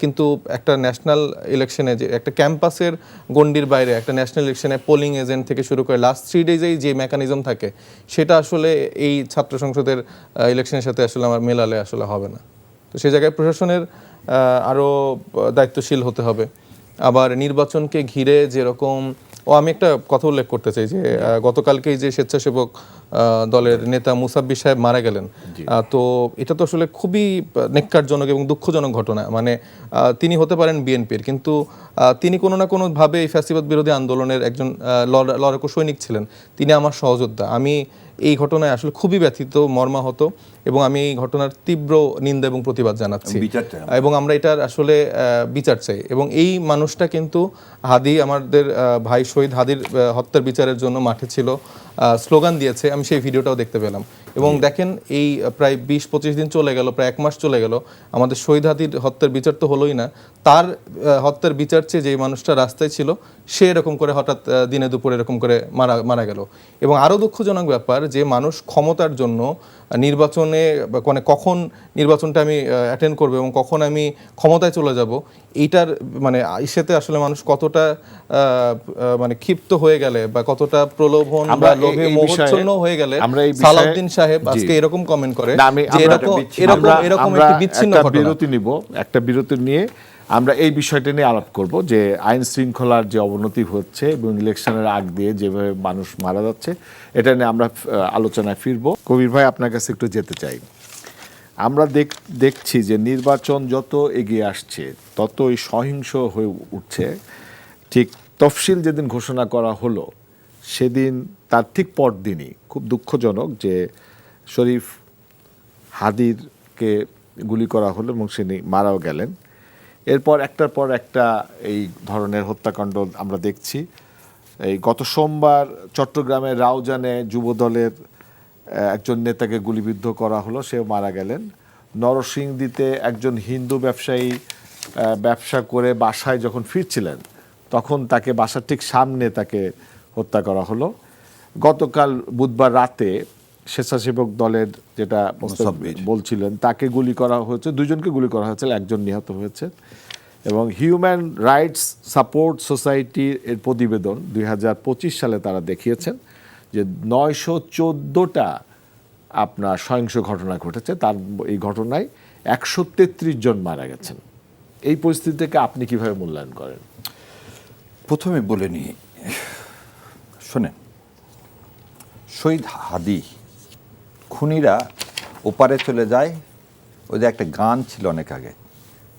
C: কিন্তু একটা ন্যাশনাল ইলেকশনে, যে একটা ক্যাম্পাসের গণ্ডির বাইরে একটা ন্যাশনাল ইলেকশনে পোলিং এজেন্ট থেকে শুরু করে লাস্ট 3 ডেজেই যে মেকানিজম থাকে, সেটা আসলে এই ছাত্র সংসদের ইলেকশনের সাথে আসলে আমার মেলালে আসলে হবে না। তো সেই জায়গায় প্রশাসনের আরও দায়িত্বশীল হতে হবে। আবার নির্বাচনকে ঘিরে যেরকম, আমি একটা কথা উল্লেখ করতে চাই যে গতকালকেই যে স্বেচ্ছাসেবক দলের নেতা মুসাব্বির সাহেব মারা গেলেন, তো এটা তো আসলে খুবই নেক্কারজনক এবং দুঃখজনক ঘটনা। মানে তিনি হতে পারেন বিএনপির, কিন্তু তিনি কোনো না কোনোভাবে এই ফ্যাসিবাদ বিরোধী আন্দোলনের একজন লড়াকু সৈনিক ছিলেন। তিনি আমার সহযোদ্ধা। আমি এই ঘটনায় আসলে খুবই ব্যথিত, মর্মাহত, এবং আমি এই ঘটনার তীব্র নিন্দা এবং প্রতিবাদ জানাচ্ছি, এবং আমরা এটার আসলে বিচার চাই। এবং এই মানুষটা কিন্তু হাদি, আমাদের ভাই শহীদ হাদির হত্যার বিচারের জন্য মাঠে ছিল, স্লোগান দিয়েছে, আমি সেই ভিডিওটাও দেখতে পেলাম। এবং দেখেন, এই প্রায় 20-25 দিন চলে গেল, প্রায় 1 মাস চলে গেল, আমাদের শহীদ হাদির হত্যার বিচার তো হলোই না, তার হত্যার বিচার চেয়ে যে মানুষটা রাস্তায় ছিল সে এরকম করে হঠাৎ দিনে দুপুরে এরকম করে মারা গেল। এবং আরও দুঃখজনক ব্যাপার যে মানুষ ক্ষমতার জন্য নির্বাচনে, মানে কখন নির্বাচনটা আমি অ্যাটেন্ড করবো এবং কখন আমি ক্ষমতায় চলে যাব, এইটার মানে ইসেতে আসলে মানুষ কতটা মানে ক্ষিপ্ত হয়ে গেলে বা কতটা প্রলোভন বা লোভে মোহাচ্ছন্ন হয়ে গেলে, সালাউদ্দিন সাহেব আজকে এরকম কমেন্ট করে যে এরকম একটি বিচ্ছিন্ন ঘটনা।
A: বিরতি নিব, একটা বিরতি নিয়ে আমরা এই বিষয়টা নিয়ে আলাপ করব যে আইন শৃঙ্খলার যে অবনতি হচ্ছে এবং ইলেকশনের আগ দিয়ে যেভাবে মানুষ মারা যাচ্ছে, এটা নিয়ে আমরা আলোচনায় ফিরব। কবির ভাই, আপনার কাছে একটু যেতে চাই। আমরা দেখছি যে নির্বাচন যত এগিয়ে আসছে ততই সহিংস হয়ে উঠছে। ঠিক তফসিল যেদিন ঘোষণা করা হলো, সেদিন তার ঠিক পরদিনই খুব দুঃখজনক যে শরীফ হাদিরকে গুলি করা হলো এবং সে মারাও গেলেন। এরপর একটার পর একটা এই ধরনের হত্যাকাণ্ড আমরা দেখছি। এই গত সোমবার চট্টগ্রামের রাউজানে যুবদলের একজন নেতাকে গুলিবিদ্ধ করা হলো, সেও মারা গেলেন। নরসিংদীতে একজন হিন্দু ব্যবসায়ী ব্যবসা করে বাসায় যখন ফিরছিলেন, তখন তাকে বাসার ঠিক সামনে তাকে হত্যা করা হলো। গতকাল বুধবার রাতে স্বেচ্ছাসেবক দলের যেটা বলছিলেন তাকে গুলি করা হয়েছে, 2 জনকে গুলি করা হয়েছে, 1 জন নিহত হয়েছে। এবং হিউম্যান রাইটস সাপোর্ট সোসাইটির এর প্রতিবেদন 2025 সালে তারা দেখিয়েছেন যে 914টা আপনার সহিংস ঘটনা ঘটেছে। তার এই ঘটনায় 133 জন মারা গেছেন। এই পরিস্থিতিকে আপনি কিভাবে মূল্যায়ন করেন?
B: প্রথমে বলে নিই, শোনেন, শহীদ হাদি খুনিরা ওপারে চলে যায়। ওই যে একটা গান ছিল অনেক আগে,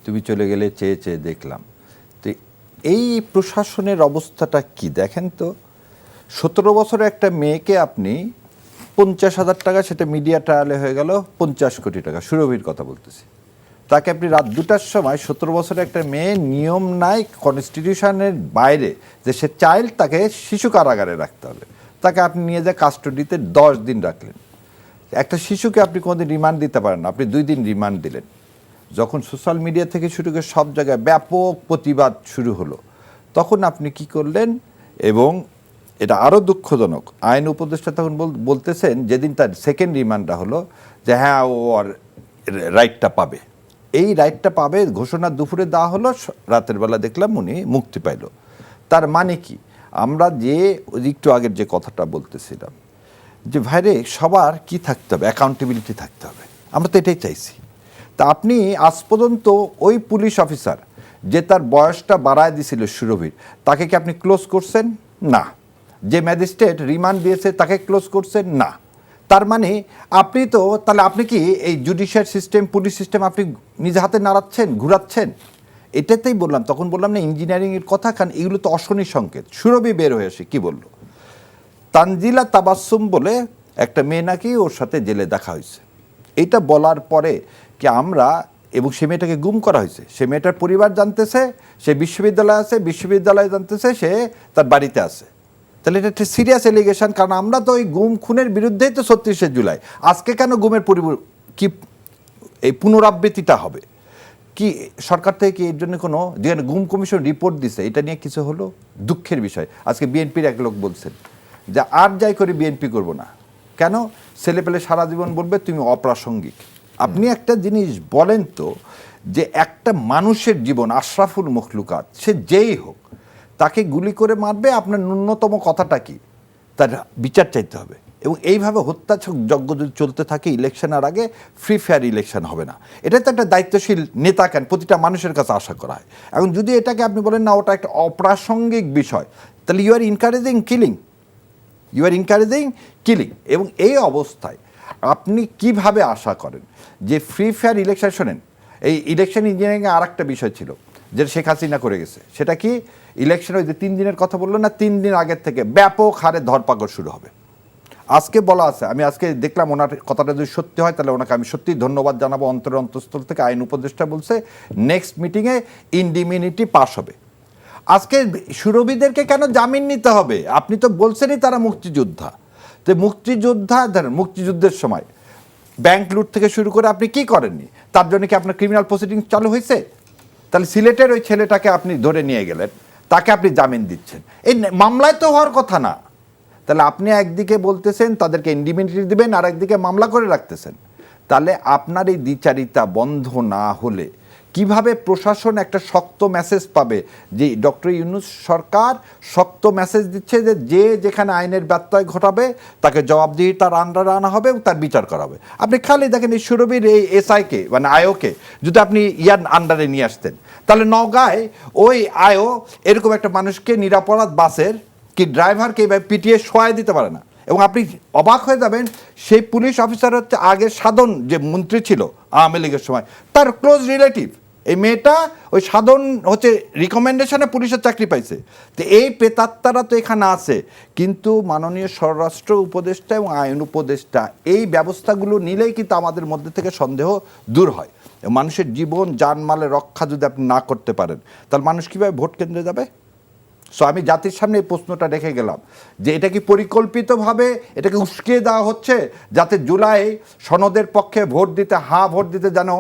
B: তুমি চলে গেলে চেয়ে চেয়ে দেখলাম। তো এই প্রশাসনের অবস্থাটা কি দেখেন তো, 17 বছরের একটা মেয়েকে আপনি 50,000 টাকা, সেটা মিডিয়া ট্রায়ালে হয়ে গেল 50 কোটি টাকা, সুরভির কথা বলতেছি, তাকে আপনি রাত 2টার সময় 17 বছরের একটা মেয়ে, নিয়ম নাই কনস্টিটিউশনের বাইরে যে সে চাইল্ড, তাকে শিশু কারাগারে রাখতে হবে, তাকে আপনি নিয়ে যা কাস্টডিতে 10 দিন রাখলেন। একটা শিশুকে আপনি কোনোদিন রিমান্ড দিতে পারেন না, আপনি 2 দিন রিমান্ড দিলেন। যখন সোশ্যাল মিডিয়া থেকে শুরু করে সব জায়গায় ব্যাপক প্রতিবাদ শুরু হলো, তখন আপনি কি করলেন? এবং এটা আরও দুঃখজনক, আইন উপদেষ্টা তখন বলতেছেন যেদিন তার সেকেন্ড রিমান্ডটা হলো যে হ্যাঁ ও আর রাইটটা পাবে, এই রাইটটা পাবে ঘোষণা দুপুরে দেওয়া হলো, রাতের বেলা দেখলাম উনি মুক্তি পাইল। তার মানে কি, আমরা যে একটু আগের যে কথাটা বলতেছিলাম যে ভাইরে সবার কি থাকতে হবে, অ্যাকাউন্টেবিলিটি থাকতে হবে, আমরা তো এটাই চাইছি। তা আপনি আজ পর্যন্ত ওই পুলিশ অফিসার যে তার বয়সটা বাড়ায় দিয়েছিল সুরভির, তাকে কি আপনি ক্লোজ করছেন? না। যে ম্যাজিস্ট্রেট রিমান্ড দিয়েছে তাকে ক্লোজ করছেন? না। তার মানে আপনি তো, তাহলে আপনি কি এই জুডিশিয়াল সিস্টেম, পুলিশ সিস্টেম আপনি নিজে হাতে নাড়াচ্ছেন, ঘুরাচ্ছেন? এটাতেই বললাম, তখন বললাম না ইঞ্জিনিয়ারিংয়ের কথা, কারণ এগুলো তো অশনি সংকেত। সুরভি বের হয়ে আসে কি বলল, তানজিলা তাবাসসুম বলে একটা মেয়ে নাকি ওর সাথে জেলে দেখা হয়েছে, এটা বলার পরে কি আমরা, এবং সে মেয়েটাকে গুম করা হয়েছে, সে মেয়েটার পরিবার জানতেছে, সে বিশ্ববিদ্যালয়ে আছে, বিশ্ববিদ্যালয়ে জানতেছে সে তার বাড়িতে আছে, তাহলে এটা একটা সিরিয়াস এলিগেশন। কারণ আমরা তো ওই গুম খুনের বিরুদ্ধেই তো 36শে জুলাই, আজকে কেন গুমের কি এই পুনরাবৃত্তিটা হবে? কি সরকার থেকে কি এর জন্য কোনো, যেখানে গুম কমিশন রিপোর্ট দিছে এটা নিয়ে কিছু হলো? দুঃখের বিষয়। আজকে বিএনপির এক লোক বলছেন যে আর যাই করে বিএনপি করব না, কেন? ছেলে পেলে সারা জীবন বলবে তুমি অপ্রাসঙ্গিক। আপনি একটা জিনিস বলেন তো, যে একটা মানুষের জীবন, আশরাফুল মখলুকাত সে যেই হোক, তাকে গুলি করে মারবে, আপনার ন্যূনতম কথাটা কি? তার বিচার চাইতে হবে। এবং এইভাবে হত্যাযজ্ঞ যদি চলতে থাকে, ইলেকশনের আগে ফ্রি ফেয়ার ইলেকশন হবে না। এটা তো একটা দায়িত্বশীল নেতা কেন প্রতিটা মানুষের কাছে আশা করা হয়। এখন যদি এটাকে আপনি বলেন না ওটা একটা অপ্রাসঙ্গিক বিষয়, তাহলে ইউ আর ইনকারেজিং কিলিং। এবং এই অবস্থায় আপনি কিভাবে আশা করেন যে ফ্রি ফেয়ার ইলেকশন? শোনেন, এই ইলেকশন ইঞ্জিনিয়ারিংয়ে আর একটা বিষয় ছিল যেটা শেখ হাসিনা করে গেছে, সেটা কি? ইলেকশন ওই যে 3 দিনের কথা বললো না, 3 দিন আগের থেকে ব্যাপক হারে ধরপাকড় শুরু হবে। আজকে বলা আছে, আমি আজকে দেখলাম ওনার কথাটা যদি সত্যি হয় তাহলে ওনাকে আমি সত্যিই ধন্যবাদ জানাবো অন্তরের অন্তঃস্থল থেকে। আইন উপদেষ্টা বলছে নেক্সট মিটিংয়ে ইনডিমিনিটি পাস হবে। আজকে সুরভিদেরকে কেন জামিন নিতে হবে? আপনি তো বলছেনই তারা মুক্তিযোদ্ধা। তো মুক্তিযুদ্ধের সময় ব্যাংক লুট থেকে শুরু করে আপনি কি করেননি? তার জন্য কি আপনার ক্রিমিনাল প্রসিডিংস চালু হয়েছে? তাহলে সিলেটের ওই ছেলেটাকে আপনি ধরে নিয়ে গেলেন, তাকে আপনি জামিন দিচ্ছেন, এই মামলায় তো হওয়ার কথা না। তাহলে আপনি একদিকে বলতেছেন তাদেরকে ইন্ডিমিনিটি দিবেন, আর একদিকে মামলা করে রাখতেছেন। তাহলে আপনার এই দ্বিচারিতা বন্ধ না হলে কিভাবে প্রশাসন একটা শক্ত মেসেজ পাবে যে ডক্টর ইউনূস সরকার শক্ত মেসেজ দিচ্ছে যে যেখানে আইনের ব্যত্যয় ঘটাবে তাকে জবাবদিহি তার আন্ডারে আনা হবে এবং তার বিচার করা হবে? আপনি খালি দেখেন এই সুরভির এই এসআইকে মানে আয়োকে যদি আপনি ইয়ার আন্ডারে নিয়ে আসতেন, তাহলে নওগাঁয় ওই আয়ো এরকম একটা মানুষকে নিরাপরাধ বাসের কি ড্রাইভারকে এইভাবে পিটিয়ে শোয়াই দিতে পারে না। এবং আপনি অবাক হয়ে যাবেন, সেই পুলিশ অফিসার হচ্ছে আগে সাধন যে মন্ত্রী ছিল আওয়ামী লীগের সময়, তার ক্লোজ রিলেটিভ। এই মেয়েটা ওই সাধন হচ্ছে রিকমেন্ডেশনে পুলিশের চাকরি পাইছে। তো এই প্রেতাত্মারা তো এখানে আছে, কিন্তু মাননীয় স্বরাষ্ট্র উপদেষ্টা এবং আইন উপদেষ্টা এই ব্যবস্থাগুলো নিলেই কিন্তু আমাদের মধ্যে থেকে সন্দেহ দূর হয়। মানুষের জীবন জানমালের রক্ষা যদি আপনি না করতে পারেন, তাহলে মানুষ কীভাবে ভোট কেন্দ্রে যাবে? সো আমি জাতির সামনে এই প্রশ্নটা রেখে গেলাম যে এটা কি পরিকল্পিতভাবে এটাকে উস্কিয়ে দেওয়া হচ্ছে যাতে জুলাই সনদের পক্ষে ভোট দিতে যেন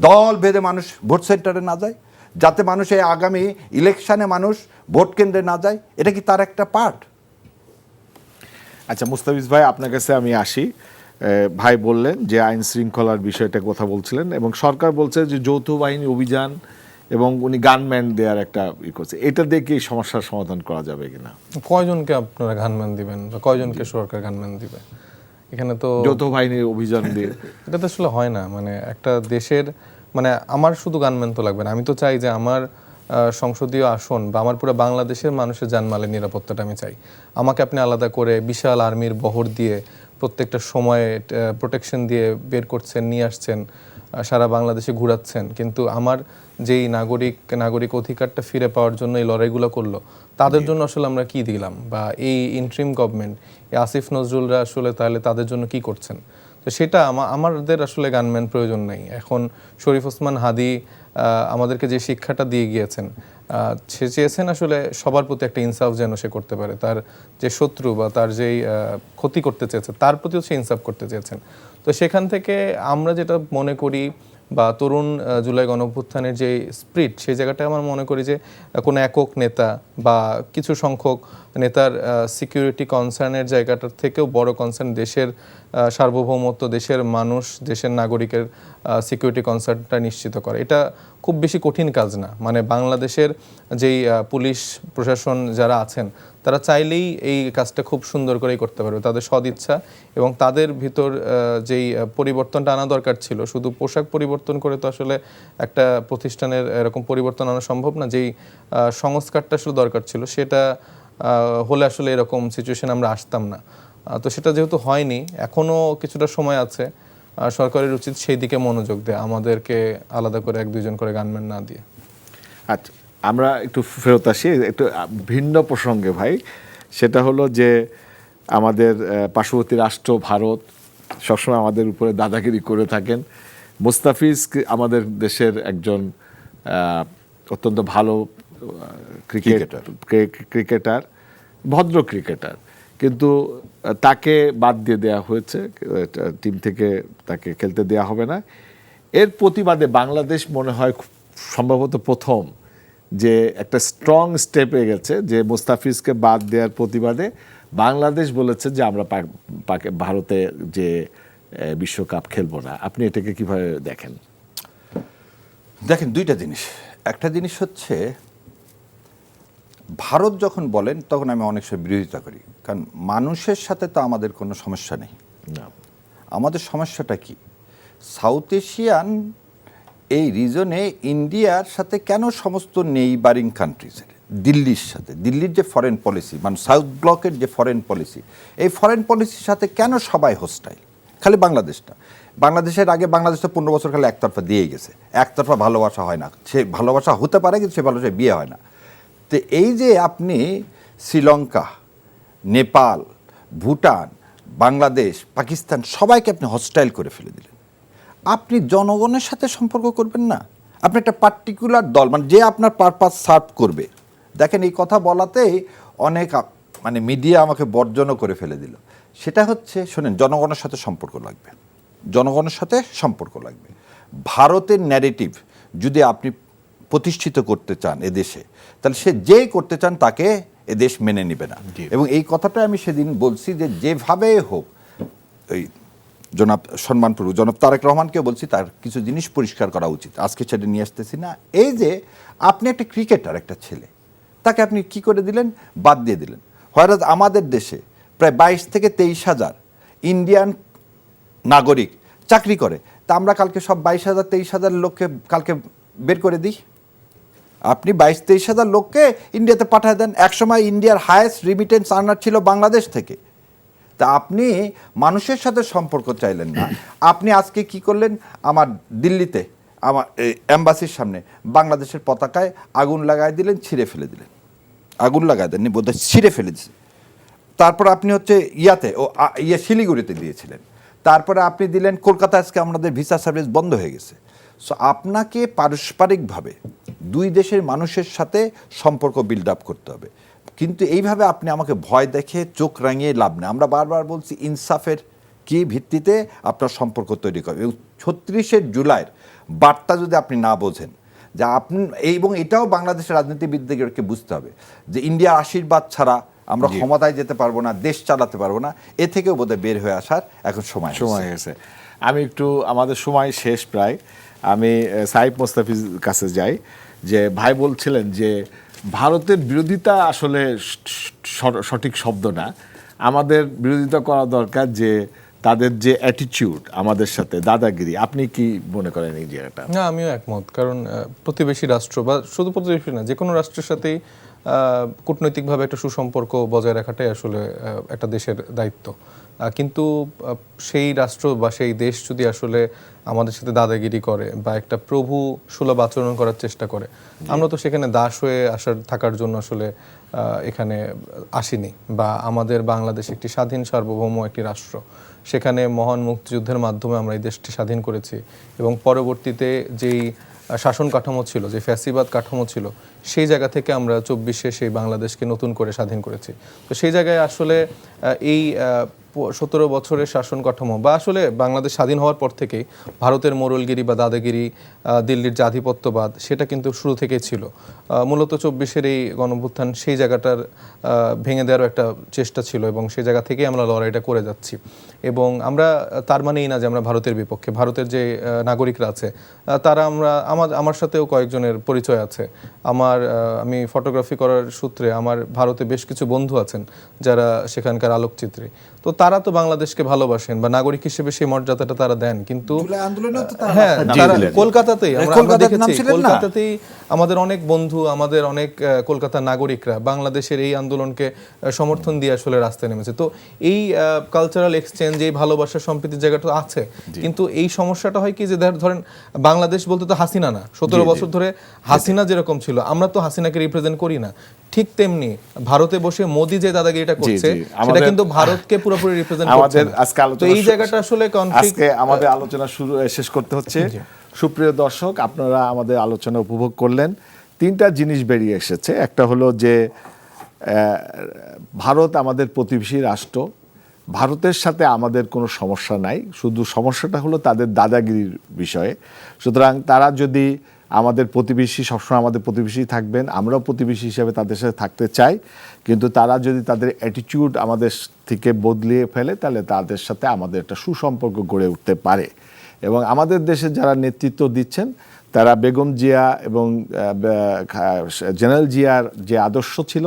B: দল ভেদে মানুষ ভোট সেন্টারে না যায়, যাতে মানুষ এই আগামী ইলেকশনে মানুষ ভোট কেন্দ্রে না যায়? এটা কি তার একটা পার্ট?
A: আচ্ছা মুস্তাফিজ ভাই, আপনার কাছে আমি আসি। ভাই বললেন যে আইন শৃঙ্খলার বিষয়টা কথা বলছিলেন এবং সরকার বলছে যে যৌথ বাহিনী অভিযান এবং উনি গানম্যান দেওয়ার একটা করছে, এটা দিয়ে কি সমস্যার সমাধান করা যাবে কিনা?
C: কয়জনকে আপনারা গানম্যান দিবেন বা কয়জনকে সরকার গানম্যান দিবে? এখানে তো
A: যৌথ বাহিনীর অভিযান দিয়ে
C: এটা তো আসলে হয় না। মানে একটা দেশের, মানে আমার শুধু গানম্যান তো লাগবে না, আমি তো চাই যে আমার সংসদীয় আসন বা আমার পুরো বাংলাদেশের মানুষের জানমালের নিরাপত্তাটা আমি চাই। আমাকে আপনি আলাদা করে বিশাল আর্মির বহর দিয়ে প্রত্যেকটা সময়ে প্রোটেকশন দিয়ে বের করছেন, নিয়ে আসছেন, সারা বাংলাদেশে ঘুরাচ্ছেন, কিন্তু আমার যেই নাগরিক অধিকারটা ফিরে পাওয়ার জন্য এই লড়াইগুলো করলো, তাদের জন্য আসলে আমরা কি দিলাম? বা এই ইন্ট্রিম গভর্নমেন্ট, এই আসিফ নজরুলরা আসলে তাহলে তাদের জন্য কি করছেন? তো সেটা আমাদের আসলে গানম্যান প্রয়োজন নেই। এখন শরীফ ওসমান হাদি আমাদেরকে যে শিক্ষাটা দিয়ে গিয়েছেন, সে চেয়েছেন আসলে সবার প্রতি একটা ইনসাফ যেন সে করতে পারে, তার যে শত্রু বা তার যেই ক্ষতি করতে চেয়েছে তার প্রতিও সে ইনসাফ করতে চেয়েছেন। তো সেখান থেকে আমরা যেটা মনে করি, বা তরুণ জুলাই গণঅভ্যুত্থানের যে স্পিরিট, সেই জায়গাটায় আমার মনে করি যে কোনো একক নেতা বা কিছু সংখ্যক নেতার সিকিউরিটি কনসার্নের জায়গাটার থেকেও বড় কনসার্ন দেশের সার্বভৌমত্ব, দেশের মানুষ, দেশের নাগরিকের সিকিউরিটি কনসার্নটা নিশ্চিত করা। এটা খুব বেশি কঠিন কাজ না। মানে বাংলাদেশের যেই পুলিশ প্রশাসন যারা আছেন, তারা চাইলেই এই কাজটা খুব সুন্দর করেই করতে পারবে, তাদের সদিচ্ছা এবং তাদের ভিতর যেই পরিবর্তনটা আনা দরকার ছিল। শুধু পোশাক পরিবর্তন করে তো আসলে একটা প্রতিষ্ঠানের এরকম পরিবর্তন আনা সম্ভব না। যেই সংস্কারটা আসলে দরকার ছিল, সেটা হলে আসলে এরকম সিচুয়েশন আমরা আসতাম না। তো সেটা যেহেতু হয়নি, এখনও কিছুটা সময় আছে, সরকারের উচিত সেই দিকে মনোযোগ দেয়, আমাদেরকে আলাদা করে 1-2 জন করে গানম্যান না দিয়ে।
A: আচ্ছা, আমরা একটু ফেরত আসি একটু ভিন্ন প্রসঙ্গে ভাই। সেটা হলো যে আমাদের পার্শ্ববর্তী রাষ্ট্র ভারত সবসময় আমাদের উপরে দাদাগিরি করে থাকেন। মুস্তাফিজ আমাদের দেশের একজন অত্যন্ত ভালো ক্রিকেটার, ভদ্র ক্রিকেটার, কিন্তু তাকে বাদ দিয়ে দেওয়া হয়েছে, টিম থেকে তাকে খেলতে দেওয়া হবে না। এর প্রতিবাদে বাংলাদেশ মনে হয় সম্ভবত প্রথম যে একটা স্ট্রং স্টেপে গেছে, যে মুস্তাফিজকে বাদ দেওয়ার প্রতিবাদে বাংলাদেশ বলেছে যে আমরা ভারতে যে বিশ্বকাপ খেলবো না। আপনি এটাকে কিভাবে দেখেন?
B: দেখেন, দুইটা জিনিস। একটা জিনিস হচ্ছে, ভারত যখন বলেন তখন আমি অনেক সময় বিরোধিতা করি, কারণ মানুষের সাথে তো আমাদের কোনো সমস্যা নেই।
A: না,
B: আমাদের সমস্যাটা কি? সাউথ এশিয়ান এই রিজনে ইন্ডিয়ার সাথে কেন সমস্ত নেইবারিং কান্ট্রিজের, দিল্লির সাথে, দিল্লির যে ফরেন পলিসি, মানে সাউথ ব্লকের যে ফরেন পলিসি, এই ফরেন পলিসির সাথে কেন সবাই হোস্টাইল? খালি বাংলাদেশটা। বাংলাদেশের আগে বাংলাদেশটা 15 বছর খালি একতরফা দিয়ে গেছে। একতরফা ভালোবাসা হয় না, সে ভালোবাসা হতে পারে কিন্তু সে ভালোবাসায় বিয়ে হয় না। তো এই যে আপনি শ্রীলঙ্কা, নেপাল, ভুটান, বাংলাদেশ, পাকিস্তান সবাইকে আপনি হস্টাইল করে ফেলে দিলেন। আপনি জনগণের সাথে সম্পর্ক করবেন না, আপনি একটা পার্টিকুলার দল, মানে যে আপনার পারপাস সার্ভ করবে। দেখেন, এই কথা বলাতেই অনেক মানে মিডিয়া আমাকে বর্জনও করে ফেলে দিল। সেটা হচ্ছে, শোনেন, জনগণের সাথে সম্পর্ক লাগবে, জনগণের সাথে সম্পর্ক লাগবে। ভারতের ন্যারেটিভ যদি আপনি প্রতিষ্ঠিত করতে চান এদেশে, তাহলে সে যেই করতে চান তাকে এদেশ মেনে নেবে না। এবং এই কথাটা আমি সেদিন বলছি যে যেভাবে হোক, এই জনাব সম্মানপুর জনাব তারেক রহমানকে বলছি, তার কিছু জিনিস পরিষ্কার করা উচিত। আজকে সেটা নিয়ে আসতেছি না। এই যে আপনি একটা ক্রিকেটার, একটা ছেলে, তাকে আপনি কি করে দিলেন? বাদ দিয়ে দিলেন। হয়রাজ আমাদের দেশে প্রায় 22 থেকে 23 হাজার ইন্ডিয়ান নাগরিক চাকরি করে, তা আমরা কালকে সব 22,000 23,000 লোককে কালকে বের করে দিই। আপনি 22-23 হাজার লোককে ইন্ডিয়াতে পাঠিয়ে দেন। একসময় ইন্ডিয়ার হায়েস্ট রিমিটেন্স আর্নার ছিল বাংলাদেশ থেকে। তা আপনি মানুষের সাথে সম্পর্ক চাইলেন না। আপনি আজকে কি করলেন? আমার দিল্লিতে আমার এম্বাসির সামনে বাংলাদেশের পতাকায় আগুন লাগাই দিলেন, ছিঁড়ে ফেলে দিলেন। আগুন লাগাই দেননি, বোধহয় ছিঁড়ে ফেলে দিয়েছে। তারপর আপনি হচ্ছে শিলিগুড়িতে দিয়েছিলেন। তারপরে আপনি দিলেন কলকাতা, আজকে আমাদের ভিসা সার্ভিস বন্ধ হয়ে গেছে। সো আপনাকে পারস্পরিকভাবে দুই দেশের মানুষের সাথে সম্পর্ক বিল্ড আপ করতে হবে। কিন্তু এইভাবে আপনি আমাকে ভয় দেখে চোখ রাঙিয়ে লাভ নেই। আমরা বারবার বলছি, ইনসাফের কি ভিত্তিতে আপনার সম্পর্ক তৈরি করবে। এবং 36শে জুলাইয়ের বার্তা যদি আপনি না বোঝেন, যে আপনি, এবং এটাও বাংলাদেশের রাজনীতিবিদদেরকে বুঝতে হবে যে ইন্ডিয়ার আশীর্বাদ ছাড়া আমরা ক্ষমতায় যেতে পারবো না, দেশ চালাতে পারবো না। এ থেকেও বোধহয় বের হয়ে আসার এখন সময়
A: হয়েছে। আমি একটু, আমাদের সময় শেষ প্রায়, আমি সাইফ মোস্তাফিজ কাছে যাই। যে ভাই বলছিলেন যে ভারতের বিরোধিতা আসলে সঠিক শব্দ না, আমাদের বিরোধিতা করা দরকার যে তাদের যে অ্যাটিটিউড আমাদের সাথে, দাদাগিরি। আপনি কি মনে করেন এই জায়গাটা?
C: না, আমিও একমত। কারণ প্রতিবেশী রাষ্ট্র, বা শুধু প্রতিবেশী না, যে কোনো রাষ্ট্রের সাথেই কূটনৈতিকভাবে একটা সুসম্পর্ক বজায় রাখাটাই আসলে একটা দেশের দায়িত্ব। কিন্তু সেই রাষ্ট্র বা সেই দেশ যদি আসলে আমাদের সাথে দাদাগিরি করে বা একটা প্রভু সুলভ আচরণ করার চেষ্টা করে, আমরা তো সেখানে দাস হয়ে থাকার জন্য আসলে এখানে আসিনি। বা আমাদের বাংলাদেশ একটি স্বাধীন সার্বভৌম একটি রাষ্ট্র, সেখানে মহান মুক্তিযুদ্ধের মাধ্যমে আমরা এই দেশটি স্বাধীন করেছি এবং পরবর্তীতে যেই শাসন কাঠামো ছিল, যে ফ্যাসিবাদ কাঠামো ছিল, সেই জায়গা থেকে আমরা 24-এ সেই বাংলাদেশকে নতুন করে স্বাধীন করেছি। তো সেই জায়গায় আসলে এই 17 বছরের শাসন কাঠামো বা আসলে বাংলাদেশ স্বাধীন হওয়ার পর থেকেই ভারতের মোড়লগিরি বা দাদাগিরি, দিল্লির যে আধিপত্যবাদ, সেটা কিন্তু শুরু থেকেই ছিল। মূলত 24-এর এই গণঅভ্যুত্থান সেই জায়গাটার ভেঙে দেওয়ার একটা চেষ্টা ছিল এবং সেই জায়গা থেকেই আমরা লড়াইটা করে যাচ্ছি। এবং আমরা তার মানেই না যে আমরা ভারতের বিপক্ষে। ভারতের যে নাগরিকরা আছে তারা আমার সাথেও কয়েকজনের পরিচয় আছে। আমি ফটোগ্রাফি করার সূত্রে আমার ভারতে বেশ কিছু বন্ধু আছেন যারা সেখানকার আলোকচিত্রী। তো তারা তো বাংলাদেশকে ভালোবাসেন বা নাগরিক হিসেবে সেই মর্যাদাটা তারা দেন, কিন্তু হ্যাঁ, তারা কলকাতাতেই আমরা দেখেছি, কলকাতাতেই আমাদের অনেক বন্ধু, আমাদের অনেক কলকাতার নাগরিকরা বাংলাদেশের এই আন্দোলনকে সমর্থন দিয়ে আসলে রাস্তায় নেমেছে। তো এই কালচারাল এক্সচেঞ্জ, এই ভালোবাসা সম্প্রীতির জায়গাটা আছে, কিন্তু এই সমস্যাটা হয় কি যে ধরেন বাংলাদেশ বলতে তো হাসিনা না, 17 বছর ধরে হাসিনা যেরকম ছিল, আমরা তো হাসিনাকে রিপ্রেজেন্ট করি না। ঠিক তেমনি ভারতে বসে মোদি যে দাদাগিরিটা করছে সেটা কিন্তু ভারতকে পুরোপুরি রিপ্রেজেন্ট করছে না। তো এই জায়গাটা আসলে কনফ্লিক্ট।
A: আজকে আমাদের আলোচনা শেষ করতে হচ্ছে। সুপ্রিয় দর্শক, আপনারা আমাদের আলোচনা উপভোগ করলেন। 3টা জিনিস বেরিয়ে এসেছে। একটা হলো যে ভারত আমাদের প্রতিবেশী রাষ্ট্র, ভারতের সাথে আমাদের কোনো সমস্যা নাই, শুধু সমস্যাটা হলো তাদের দাদাগিরির বিষয়ে। সুতরাং তারা যদি আমাদের প্রতিবেশী, সবসময় আমাদের প্রতিবেশী থাকবেন, আমরাও প্রতিবেশী হিসেবে তাদের সাথে থাকতে চাই, কিন্তু তারা যদি তাদের অ্যাটিটিউড আমাদের থেকে বদলিয়ে ফেলে তাহলে তাদের সাথে আমাদের একটা সুসম্পর্ক গড়ে উঠতে পারে। এবং আমাদের দেশে যারা নেতৃত্ব দিচ্ছেন তারা বেগম জিয়া এবং জেনারেল জিয়ার যে আদর্শ ছিল,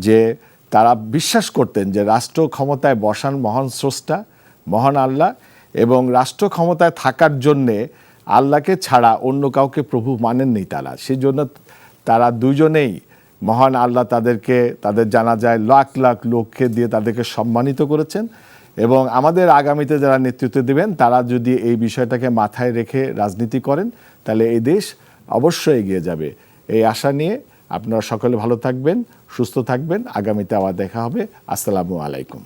A: যে তারা বিশ্বাস করতেন যে রাষ্ট্র ক্ষমতায় বসান মহান স্রষ্টা, মহান আল্লাহ, এবং রাষ্ট্র ক্ষমতায় থাকার জন্যে আল্লাহকে ছাড়া অন্য কাউকে প্রভু মানেননি তারা। সেই জন্য তারা দুজনেই মহান আল্লাহ তাদেরকে তাদের জানাজায় লাখ লাখ লোককে দিয়ে তাদেরকে সম্মানিত করেছেন। এবং আমাদের আগামীতে যারা নেতৃত্ব দেবেন তারা যদি এই বিষয়টাকে মাথায় রেখে রাজনীতি করেন তাহলে এই দেশ অবশ্যই এগিয়ে যাবে। এই আশা নিয়ে আপনারা সকলে ভালো থাকবেন, সুস্থ থাকবেন। আগামীতে আবার দেখা হবে। আসসালামু আলাইকুম।